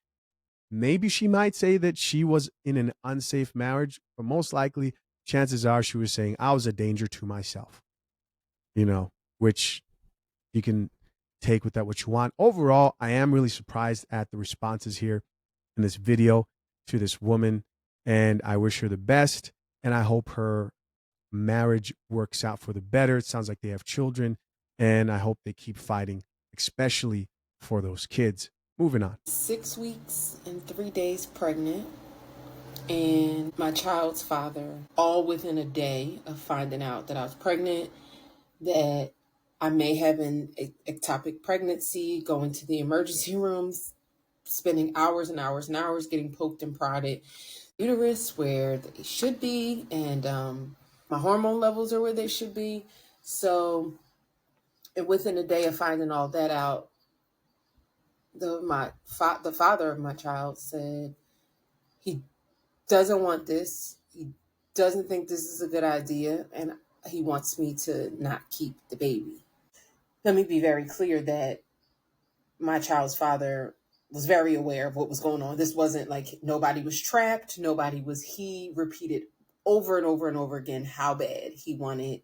maybe she might say that she was in an unsafe marriage, but most likely, chances are she was saying, I was a danger to myself. Which you can take with that what you want. Overall, I am really surprised at the responses here in this video to this woman, and I wish her the best, and I hope her marriage works out for the better. It sounds like they have children, and I hope they keep fighting, especially for those kids. Moving on. 6 weeks and 3 days pregnant, and my child's father, all within a day of finding out that I was pregnant, that I may have an ectopic pregnancy, going to the emergency rooms, spending hours and hours and hours getting poked and prodded, uterus where they should be, and my hormone levels are where they should be. So, and within a day of finding all that out, the father of my child said he doesn't want this. He doesn't think this is a good idea, and he wants me to not keep the baby. Let me be very clear that my child's father was very aware of what was going on. This wasn't like nobody was trapped. He repeated over and over and over again how bad he wanted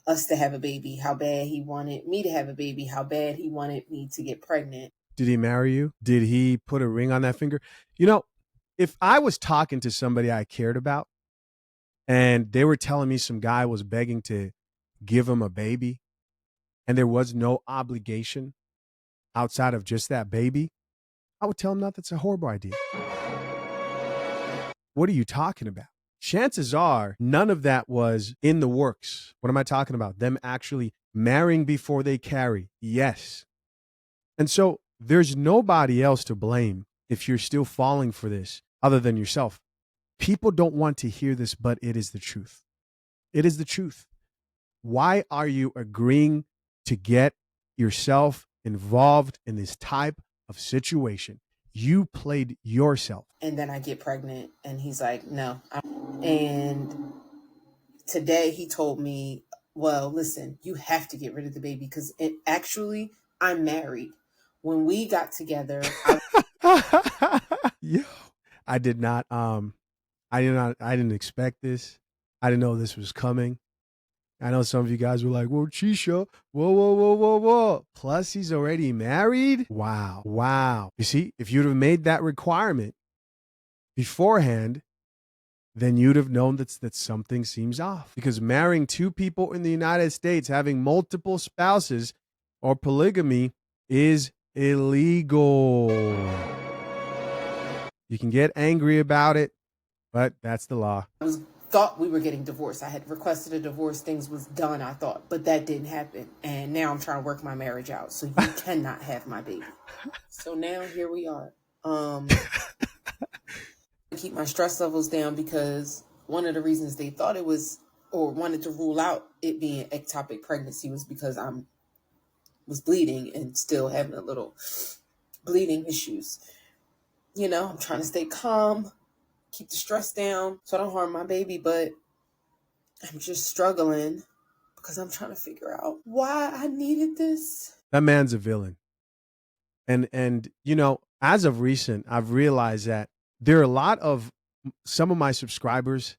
us to have a baby, how bad he wanted me to have a baby, how bad he wanted me to get pregnant. Did he marry you? Did he put a ring on that finger? If I was talking to somebody I cared about and they were telling me some guy was begging to give him a baby and there was no obligation outside of just that baby, I would tell him that that's a horrible idea. What are you talking about? Chances are none of that was in the works. What am I talking about? Them actually marrying before they carry. Yes. And so there's nobody else to blame if you're still falling for this other than yourself. People don't want to hear this, but it is the truth. It is the truth. Why are you agreeing to get yourself involved in this type of situation? You played yourself. And then I get pregnant and he's like, no. And today he told me, well, listen, you have to get rid of the baby because actually I'm married. When we got together, Yo, I did not I didn't expect this. I didn't know this was coming. I know some of you guys were like, well, Chisha, whoa, whoa, whoa, whoa, whoa. Plus, he's already married? Wow. Wow. You see, if you'd have made that requirement beforehand, then you'd have known that something seems off. Because marrying two people in the United States, having multiple spouses, or polygamy is illegal. You can get angry about it, but that's the law. Thought we were getting divorced. I had requested a divorce. Things was done, I thought, but that didn't happen. And now I'm trying to work my marriage out. So you cannot have my baby. So now here we are. Keep my stress levels down, because one of the reasons they thought it was, or wanted to rule out it being ectopic pregnancy, was because I was bleeding and still having a little bleeding issues. You know, I'm trying to stay calm, keep the stress down so I don't harm my baby, but I'm just struggling because I'm trying to figure out why I needed this. That man's a villain. And you know, as of recent, I've realized that there are a lot of some of my subscribers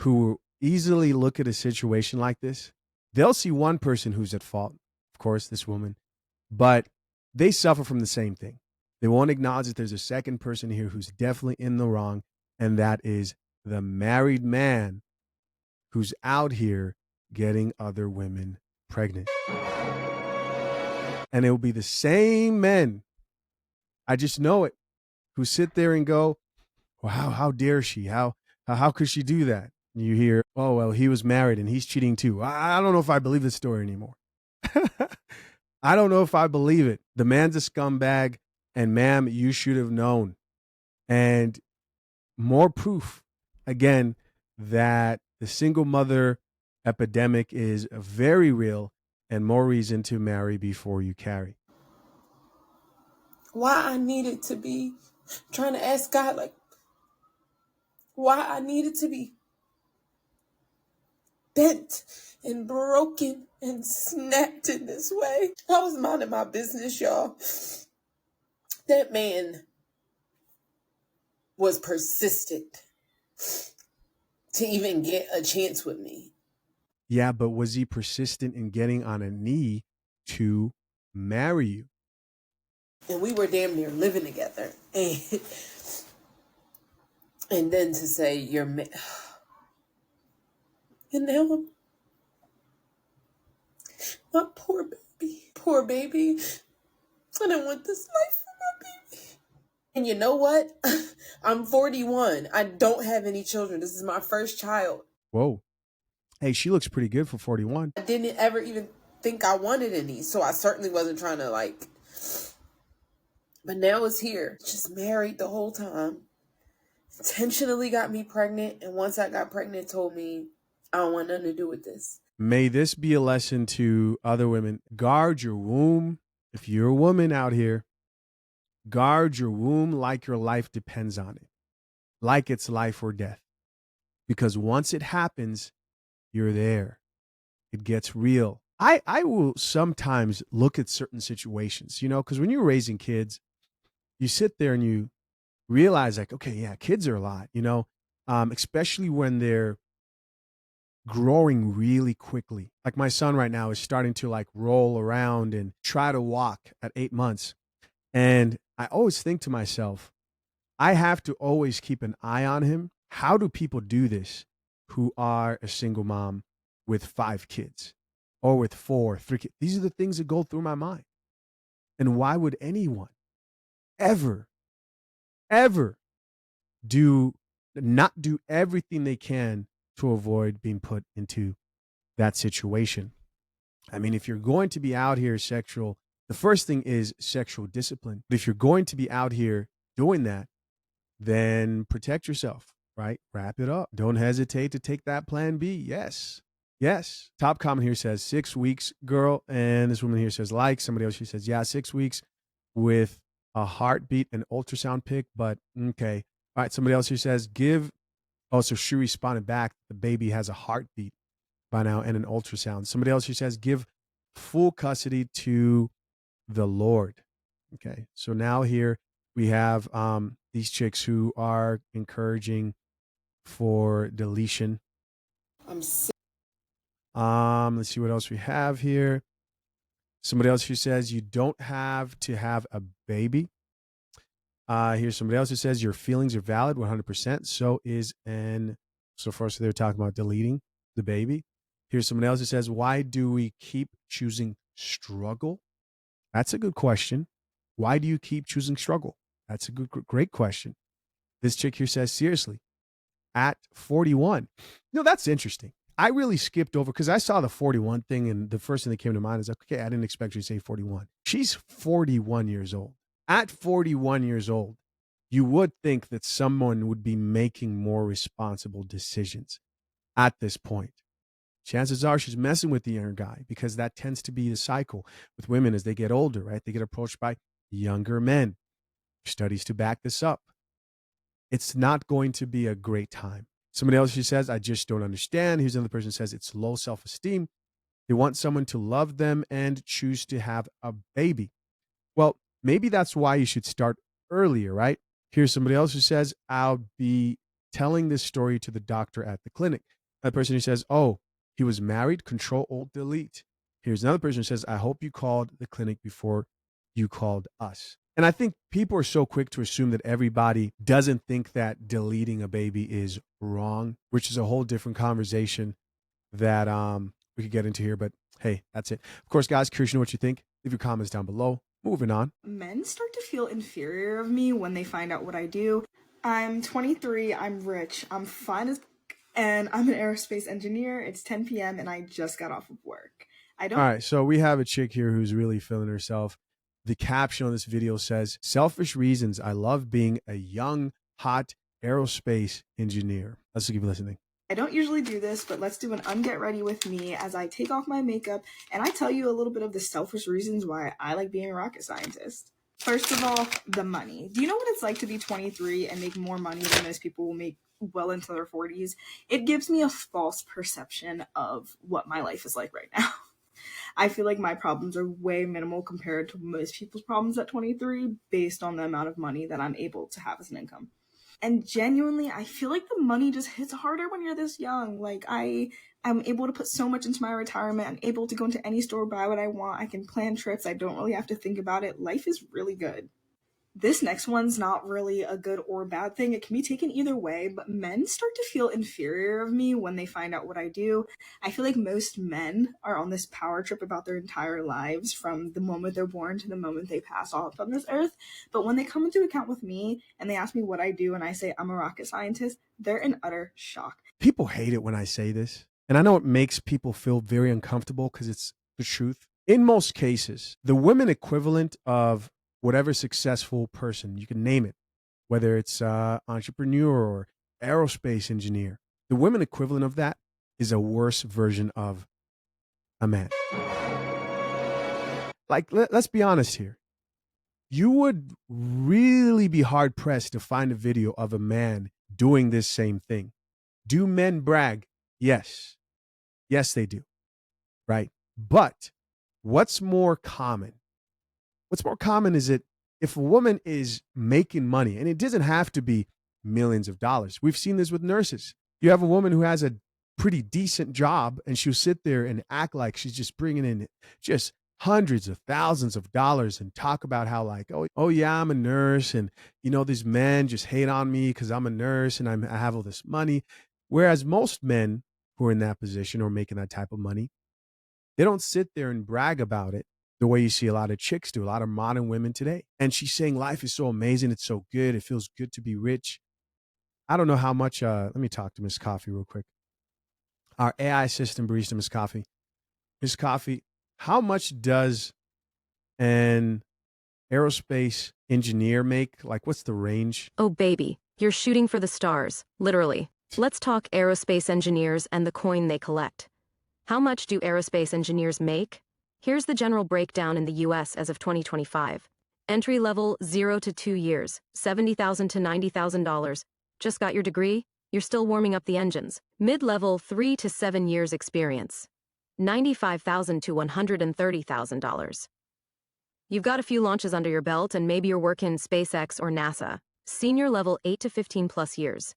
who easily look at a situation like this. They'll see one person who's at fault, of course, this woman, but they suffer from the same thing. They won't acknowledge that there's a second person here who's definitely in the wrong, and that is the married man who's out here getting other women pregnant. And it will be the same men, I just know it, who sit there and go, wow, how dare she? How could she do that? And you hear, oh, well, he was married and he's cheating too. I don't know if I believe this story anymore. I don't know if I believe it. The man's a scumbag, and ma'am, you should have known. And more proof, again, that the single mother epidemic is very real, and more reason to marry before you carry. Why I needed to be trying to ask God, like, why I needed to be bent and broken and snapped in this way. I was minding my business, y'all. That man was persistent to even get a chance with me. Yeah, but was he persistent in getting on a knee to marry you? And we were damn near living together. And then to say, and now my poor baby. I don't want this life for my baby. And you know what? I'm 41. I don't have any children. This is my first child. Whoa. Hey, she looks pretty good for 41. I didn't ever even think I wanted any, so I certainly wasn't trying to but now it's here. Just married the whole time. Intentionally got me pregnant, and once I got pregnant, told me, I don't want nothing to do with this. May this be a lesson to other women. Guard your womb. If you're a woman out here, guard your womb like your life depends on it. Like it's life or death. Because once it happens, you're there. It gets real. I will sometimes look at certain situations, you know, because when you're raising kids, you sit there and you realize, like, okay, yeah, kids are a lot, you know, especially when they're growing really quickly. Like my son right now is starting to like roll around and try to walk at 8 months. And I always think to myself, I have to always keep an eye on him. How do people do this who are a single mom with 5 kids or with 4, 3 kids? These are the things that go through my mind. And why would anyone ever not do everything they can to avoid being put into that situation? I mean, if you're going to be out here the first thing is sexual discipline. But if you're going to be out here doing that, then protect yourself, right? Wrap it up. Don't hesitate to take that plan B. Yes. Yes. Top comment here says 6 weeks, girl. And this woman here says like. Somebody else here says, yeah, 6 weeks with a heartbeat and ultrasound pic, but okay. All right. Somebody else here says so she responded back. The baby has a heartbeat by now and an ultrasound. Somebody else here says give full custody to the Lord. Okay. So now here we have these chicks who are encouraging for deletion. I'm sick. Let's see what else we have here. Somebody else who says you don't have to have a baby. Here's somebody else who says your feelings are valid 100%. So far, they're talking about deleting the baby. Here's somebody else who says, why do we keep choosing struggle? That's a good question. Why do you keep choosing struggle? That's a great question. This chick here says, seriously, at 41. That's interesting. I really skipped over because I saw the 41 thing, and the first thing that came to mind is like, okay, I didn't expect you to say 41. She's 41 years old. At 41 years old, you would think that someone would be making more responsible decisions at this point. Chances are she's messing with the younger guy because that tends to be the cycle with women as they get older, right? They get approached by younger men. Studies to back this up. It's not going to be a great time. Somebody else, she says, I just don't understand. Here's another person who says it's low self-esteem. They want someone to love them and choose to have a baby. Well, maybe that's why you should start earlier, right? Here's somebody else who says, I'll be telling this story to the doctor at the clinic. That person who says, oh, he was married, Control-Alt-Delete. Here's another person who says, I hope you called the clinic before you called us. And I think people are so quick to assume that everybody doesn't think that deleting a baby is wrong, which is a whole different conversation that we could get into here. But hey, that's it. Of course, guys, curious to know what you think. Leave your comments down below. Moving on. Men start to feel inferior of me when they find out what I do. I'm 23, I'm rich, I'm fine as and I'm an aerospace engineer. It's 10 p.m. and I just got off of work. All right, so we have a chick here who's really feeling herself. The caption on this video says, selfish reasons. I love being a young, hot aerospace engineer. Let's keep listening. I don't usually do this, but let's do an unget ready with me as I take off my makeup and I tell you a little bit of the selfish reasons why I like being a rocket scientist. First of all, the money. Do you know what it's like to be 23 and make more money than most people will make well into their 40s? It gives me a false perception of what my life is like right now. I feel like my problems are way minimal compared to most people's problems at 23 based on the amount of money that I'm able to have as an income. And genuinely, I feel like the money just hits harder when you're this young. Like, I'm able to put so much into my retirement. I'm able to go into any store, buy what I want. I can plan trips. I don't really have to think about it. Life is really good. This next one's not really a good or bad thing. It can be taken either way, but men start to feel inferior of me when they find out what I do. I feel like most men are on this power trip about their entire lives from the moment they're born to the moment they pass off on this earth. But when they come into account with me and they ask me what I do and I say I'm a rocket scientist, they're in utter shock. People hate it when I say this. And I know it makes people feel very uncomfortable because it's the truth. In most cases, the women equivalent of whatever successful person, you can name it, whether it's entrepreneur or aerospace engineer, the women equivalent of that is a worse version of a man. Like, let's be honest here. You would really be hard pressed to find a video of a man doing this same thing. Do men brag? Yes. Yes, they do. Right? But what's more common? What's more common is that if a woman is making money, and it doesn't have to be millions of dollars. We've seen this with nurses. You have a woman who has a pretty decent job, and she'll sit there and act like she's just bringing in just hundreds of thousands of dollars and talk about how like, oh yeah, I'm a nurse. And, you know, these men just hate on me because I'm a nurse and I have all this money. Whereas most men who are in that position or making that type of money, they don't sit there and brag about it the way you see a lot of chicks do, a lot of modern women today. And she's saying life is so amazing. It's so good. It feels good to be rich. I don't know how much, let me talk to Miss Coffee real quick. Our AI assistant barista, Miss Coffee. Miss Coffee, how much does an aerospace engineer make? Like, what's the range? Oh, baby, you're shooting for the stars, literally. Let's talk aerospace engineers and the coin they collect. How much do aerospace engineers make? Here's the general breakdown in the US as of 2025. Entry level 0 to 2 years, $70,000 to $90,000. Just got your degree? You're still warming up the engines. Mid-level 3 to 7 years experience, $95,000 to $130,000. You've got a few launches under your belt and maybe you're working SpaceX or NASA. Senior level 8 to 15 plus years,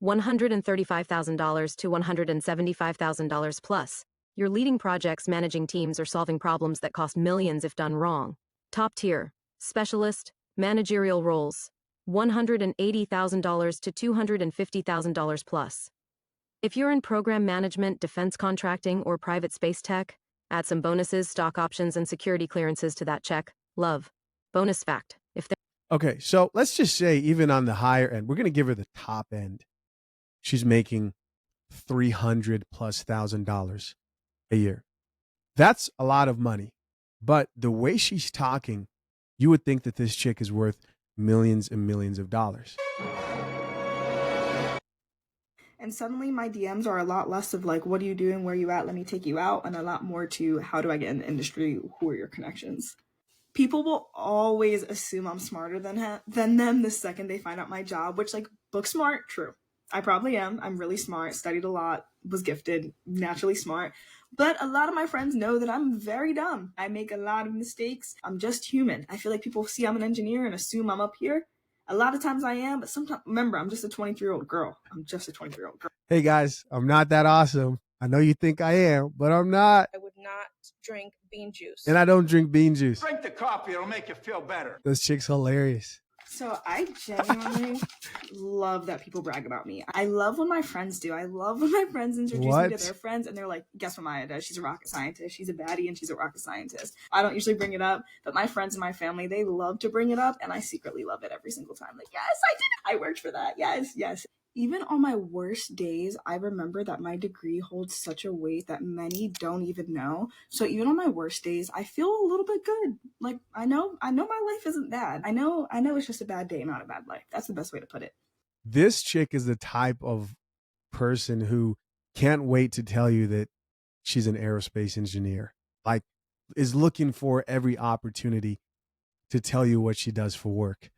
$135,000 to $175,000 plus. You're leading projects, managing teams, or solving problems that cost millions if done wrong. Top tier, specialist, managerial roles, $180,000 to $250,000 plus. If you're in program management, defense contracting, or private space tech, add some bonuses, stock options, and security clearances to that check. Love. Bonus fact. Okay, so let's just say even on the higher end, we're going to give her the top end. She's making $300,000+ a year. That's a lot of money. But the way she's talking, you would think that this chick is worth millions and millions of dollars. And suddenly my DMs are a lot less of like, what are you doing? Where are you at? Let me take you out. And a lot more to, how do I get in the industry? Who are your connections? People will always assume I'm smarter than them the second they find out my job, which, like, book smart, true. I probably am. I'm really smart, studied a lot, was gifted, naturally smart. But a lot of my friends know that I'm very dumb. I make a lot of mistakes. I'm just human. I feel like people see I'm an engineer and assume I'm up here. A lot of times I am, but sometimes, remember, I'm just a 23-year-old girl. I'm just a 23-year-old girl. Hey, guys, I'm not that awesome. I know you think I am, but I'm not. I would not drink bean juice. And I don't drink bean juice. Drink the coffee, it'll make you feel better. This chick's hilarious. So I genuinely love that people brag about me. I love when my friends do. I love when my friends introduce me to their friends and they're like, guess what Maya does? She's a rocket scientist. She's a baddie and she's a rocket scientist. I don't usually bring it up, but my friends and my family, they love to bring it up and I secretly love it every single time. Like, yes, I did it. I worked for that. Yes, yes. Even on my worst days, I remember that my degree holds such a weight that many don't even know. So even on my worst days, I feel a little bit good. Like, I know my life isn't bad. I know it's just a bad day, not a bad life. That's the best way to put it. This chick is the type of person who can't wait to tell you that she's an aerospace engineer. Like, is looking for every opportunity to tell you what she does for work.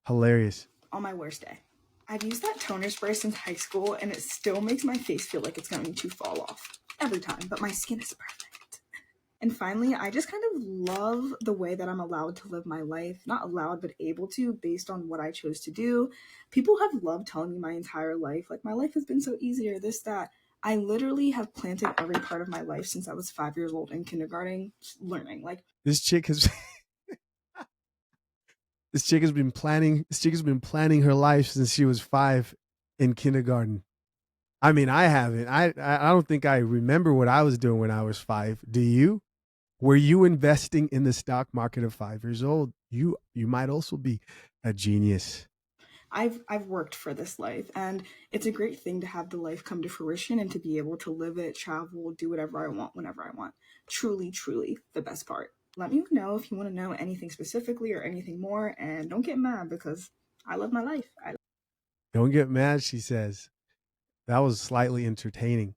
Hilarious. On my worst day. I've used that toner spray since high school, and it still makes my face feel like it's going to fall off every time, but my skin is perfect. And finally, I just kind of love the way that I'm allowed to live my life. Not allowed, but able to, based on what I chose to do. People have loved telling me my entire life, like, my life has been so easy or this, that. I literally have planted every part of my life since I was 5 years old in kindergarten, learning. Like, this chick has... This chick has been planning her life since she was 5 in kindergarten. I mean, I haven't. I don't think I remember what I was doing when I was 5. Do you? Were you investing in the stock market at 5 years old? You might also be a genius. I've worked for this life, and it's a great thing to have the life come to fruition and to be able to live it, travel, do whatever I want, whenever I want. Truly, truly the best part. Let me know if you want to know anything specifically or anything more, and don't get mad because I love my life. Don't get mad, she says. That was slightly entertaining.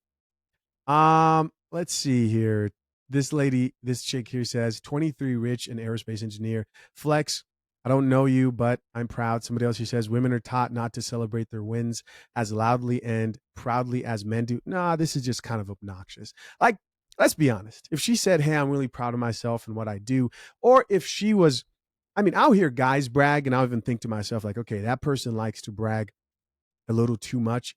Let's see here. This chick here says, 23, rich and aerospace engineer. Flex, I don't know you, but I'm proud. Somebody else, she says, women are taught not to celebrate their wins as loudly and proudly as men do. Nah, this is just kind of obnoxious. Like, let's be honest. If she said, hey, I'm really proud of myself and what I do, or if she was, I mean, I'll hear guys brag and I'll even think to myself, like, okay, that person likes to brag a little too much.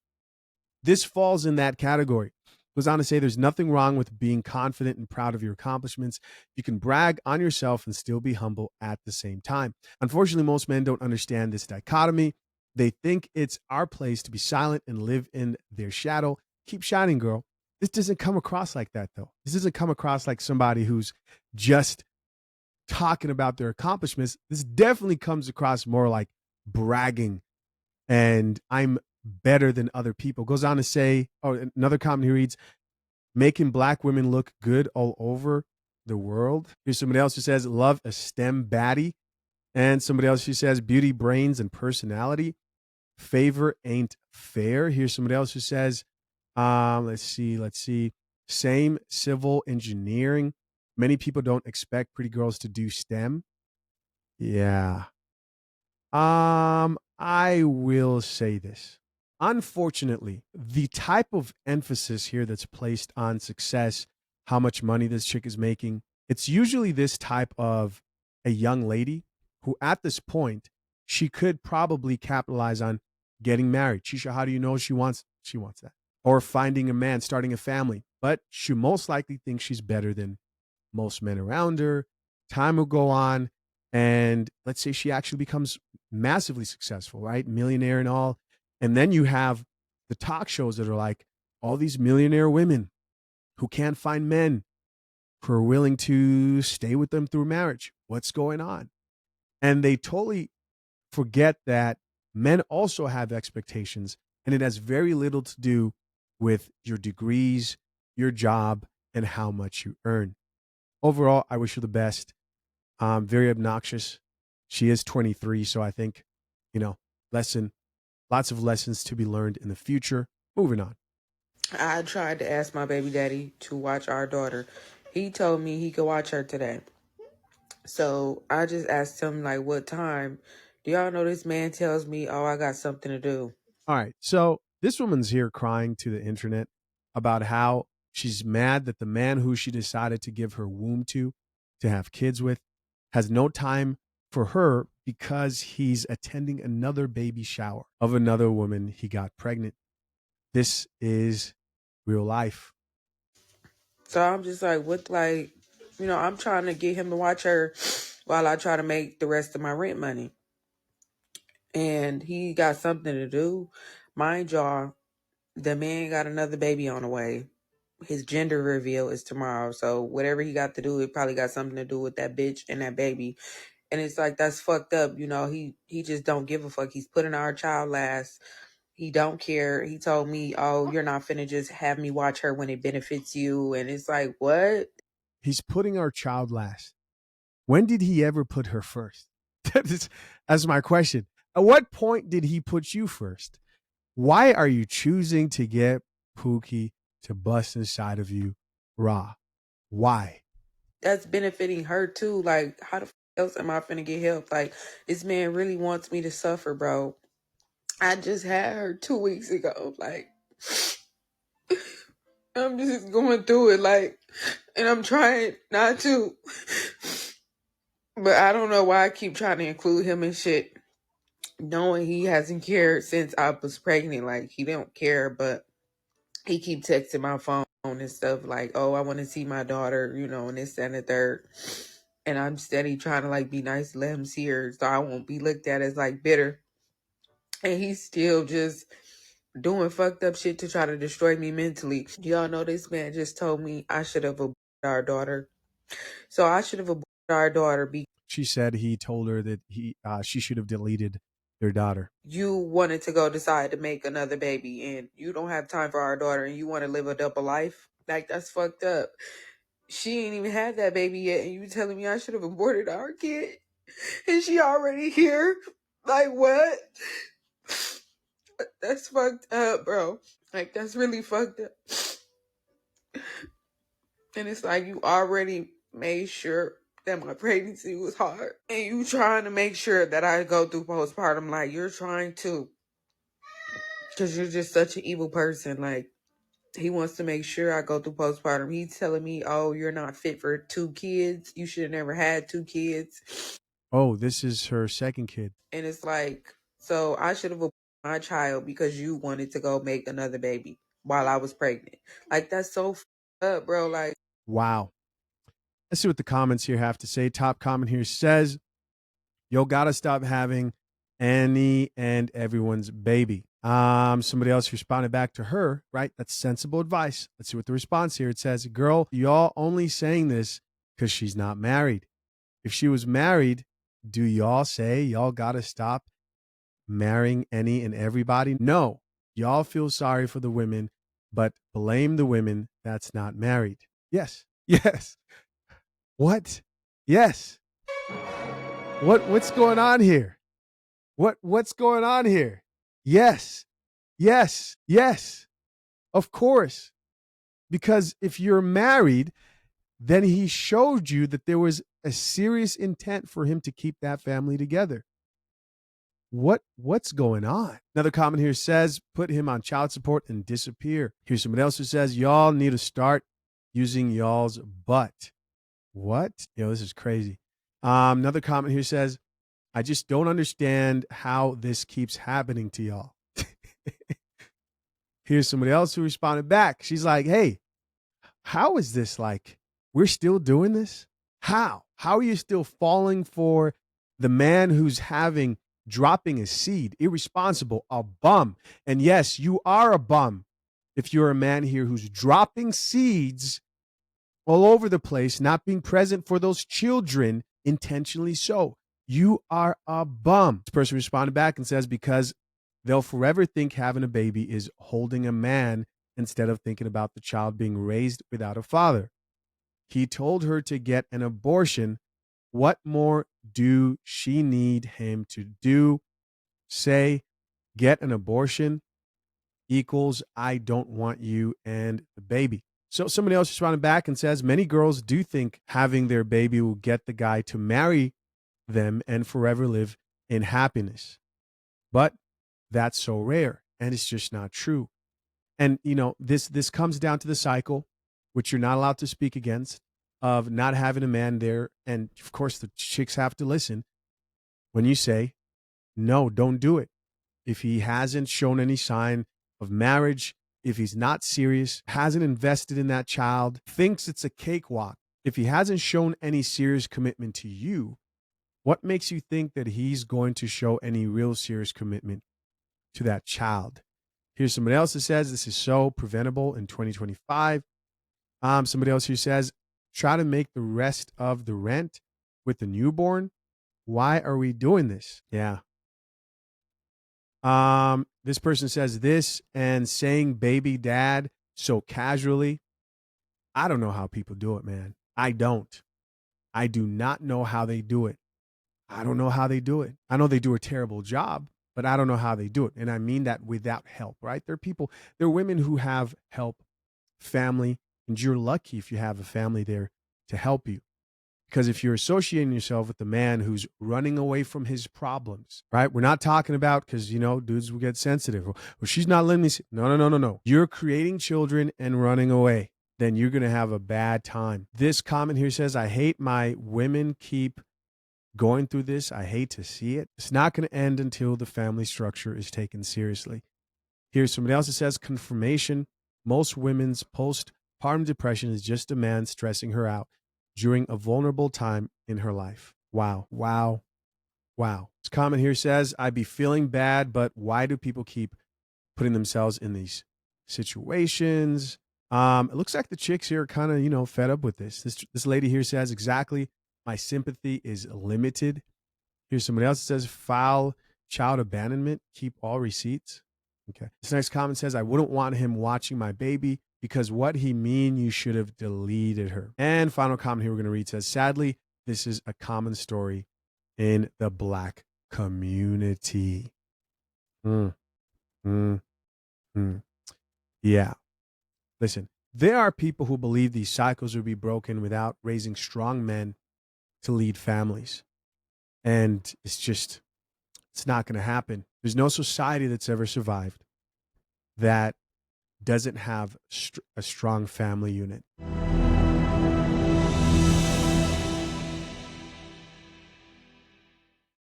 This falls in that category. Goes on to say there's nothing wrong with being confident and proud of your accomplishments. You can brag on yourself and still be humble at the same time. Unfortunately, most men don't understand this dichotomy. They think it's our place to be silent and live in their shadow. Keep shining, girl. This doesn't come across like that, though. This doesn't come across like somebody who's just talking about their accomplishments. This definitely comes across more like bragging and I'm better than other people. Goes on to say, another comment he reads, making black women look good all over the world. Here's somebody else who says, love a STEM baddie. And somebody else who says, beauty, brains, and personality. Favor ain't fair. Here's somebody else who says, let's see. Same civil engineering. Many people don't expect pretty girls to do STEM. Yeah. I will say this. Unfortunately, the type of emphasis here that's placed on success, how much money this chick is making, it's usually this type of a young lady who at this point, she could probably capitalize on getting married. Chisha, how do you know she wants that? Or finding a man, starting a family. But she most likely thinks she's better than most men around her. Time will go on, and let's say she actually becomes massively successful, right? Millionaire and all. And then you have the talk shows that are like all these millionaire women who can't find men who are willing to stay with them through marriage. What's going on? And they totally forget that men also have expectations, and it has very little to do with your degrees, your job, and how much you earn. Overall, I wish her the best. Very obnoxious. She is 23, so I think, lots of lessons to be learned in the future. Moving on. I tried to ask my baby daddy to watch our daughter. He told me he could watch her today. So I just asked him, like, what time? Do y'all know this man tells me, oh, I got something to do? All right. So this woman's here crying to the internet about how she's mad that the man who she decided to give her womb to have kids with, has no time for her because he's attending another baby shower of another woman he got pregnant. This is real life. So I'm just like, I'm trying to get him to watch her while I try to make the rest of my rent money. And he got something to do. Mind y'all, the man got another baby on the way. His gender reveal is tomorrow. So whatever he got to do, it probably got something to do with that bitch and that baby. And it's like, that's fucked up. He just don't give a fuck. He's putting our child last. He don't care. He told me, oh, you're not finna just have me watch her when it benefits you. And it's like, what? He's putting our child last. When did he ever put her first? That's my question. At what point did he put you first? Why are you choosing to get Pookie to bust inside of you raw? Why? That's benefiting her too. Like, how the else am I finna get help? Like, this man really wants me to suffer, bro. I just had her 2 weeks ago. Like, I'm just going through it, like, and I'm trying not to. But I don't know why I keep trying to include him in shit, knowing he hasn't cared since I was pregnant. Like, he don't care, but he keep texting my phone and stuff like, oh, I want to see my daughter, and this and the third. And I'm steady trying to, like, be nice to let him see her so I won't be looked at as, like, bitter. And he's still just doing fucked up shit to try to destroy me mentally. Y'all know this man just told me I should have aborted our daughter. So I should have aborted our daughter because she said he told her that she should have deleted their daughter. You wanted to decide to make another baby and you don't have time for our daughter and you want to live a double life. Like, that's fucked up. She ain't even had that baby yet and you telling me I should have aborted our kid and she already here. Like, what? That's fucked up, bro. Like, that's really fucked up. And it's like, you already made sure that my pregnancy was hard. And you trying to make sure that I go through postpartum. Like, you're trying to. Because you're just such an evil person. Like, he wants to make sure I go through postpartum. He's telling me, oh, you're not fit for 2 kids. You should have never had 2 kids. Oh, this is her second kid. And it's like, so I should have aborted my child because you wanted to go make another baby while I was pregnant. Like, that's so fucked up, bro. Like, wow. Let's see what the comments here have to say. Top comment here says, yo, gotta stop having any and everyone's baby. Somebody else responded back to her, right? That's sensible advice. Let's see what the response here. It says, girl, y'all only saying this because she's not married. If she was married, do y'all say y'all gotta stop marrying any and everybody? No. Y'all feel sorry for the women, but blame the women that's not married. Yes. Yes. What? Yes. What's going on here? What's going on here? Yes. Yes. Yes. Of course. Because if you're married, then he showed you that there was a serious intent for him to keep that family together. What's going on? Another comment here says, put him on child support and disappear. Here's somebody else who says, y'all need to start using y'all's butt. What? This is crazy. Another comment here says, I just don't understand how this keeps happening to y'all. Here's somebody else who responded back. She's like, hey, how is this like? We're still doing this? How? How are you still falling for the man who's dropping a seed? Irresponsible, a bum. And yes, you are a bum if you're a man here who's dropping seeds all over the place, not being present for those children intentionally so. You are a bum. This person responded back and says, because they'll forever think having a baby is holding a man instead of thinking about the child being raised without a father. He told her to get an abortion. What more do she need him to do? Say, get an abortion equals I don't want you and the baby. So somebody else responded back and says, many girls do think having their baby will get the guy to marry them and forever live in happiness. But that's so rare, and it's just not true. And, you know, this comes down to the cycle, which you're not allowed to speak against, of not having a man there. And, of course, the chicks have to listen when you say, no, don't do it. If he hasn't shown any sign of marriage, if he's not serious, hasn't invested in that child, thinks it's a cakewalk, if he hasn't shown any serious commitment to you, what makes you think that he's going to show any real serious commitment to that child? Here's somebody else that says this is so preventable in 2025. Somebody else here says, try to make the rest of the rent with the newborn. Why are we doing this? Yeah. This person says this and saying baby dad so casually. I don't know how people do it, man. I don't. I do not know how they do it. I don't know how they do it. I know they do a terrible job, but I don't know how they do it. And I mean that without help, right? There are women who have help, family, and you're lucky if you have a family there to help you. Because if you're associating yourself with the man who's running away from his problems, right? We're not talking about, because, you know, dudes will get sensitive. Well, she's not letting me see. No. You're creating children and running away. Then you're going to have a bad time. This comment here says, I hate my women keep going through this. I hate to see it. It's not going to end until the family structure is taken seriously. Here's somebody else that says, confirmation. Most women's postpartum depression is just a man stressing her out during a vulnerable time in her life. Wow. This comment here says, I be feeling bad, but why do people keep putting themselves in these situations? It looks like the chicks here are kind of, you know, fed up with this. This lady here says, exactly, my sympathy is limited. Here's somebody else that says, file child abandonment, keep all receipts. Okay. This next comment says, I wouldn't want him watching my baby because what he mean, you should have deleted her. And final comment here we're going to read says, sadly, this is a common story in the Black community. Yeah. Listen, there are people who believe these cycles will be broken without raising strong men to lead families. And it's not going to happen. There's no society that's ever survived that doesn't have a strong family unit.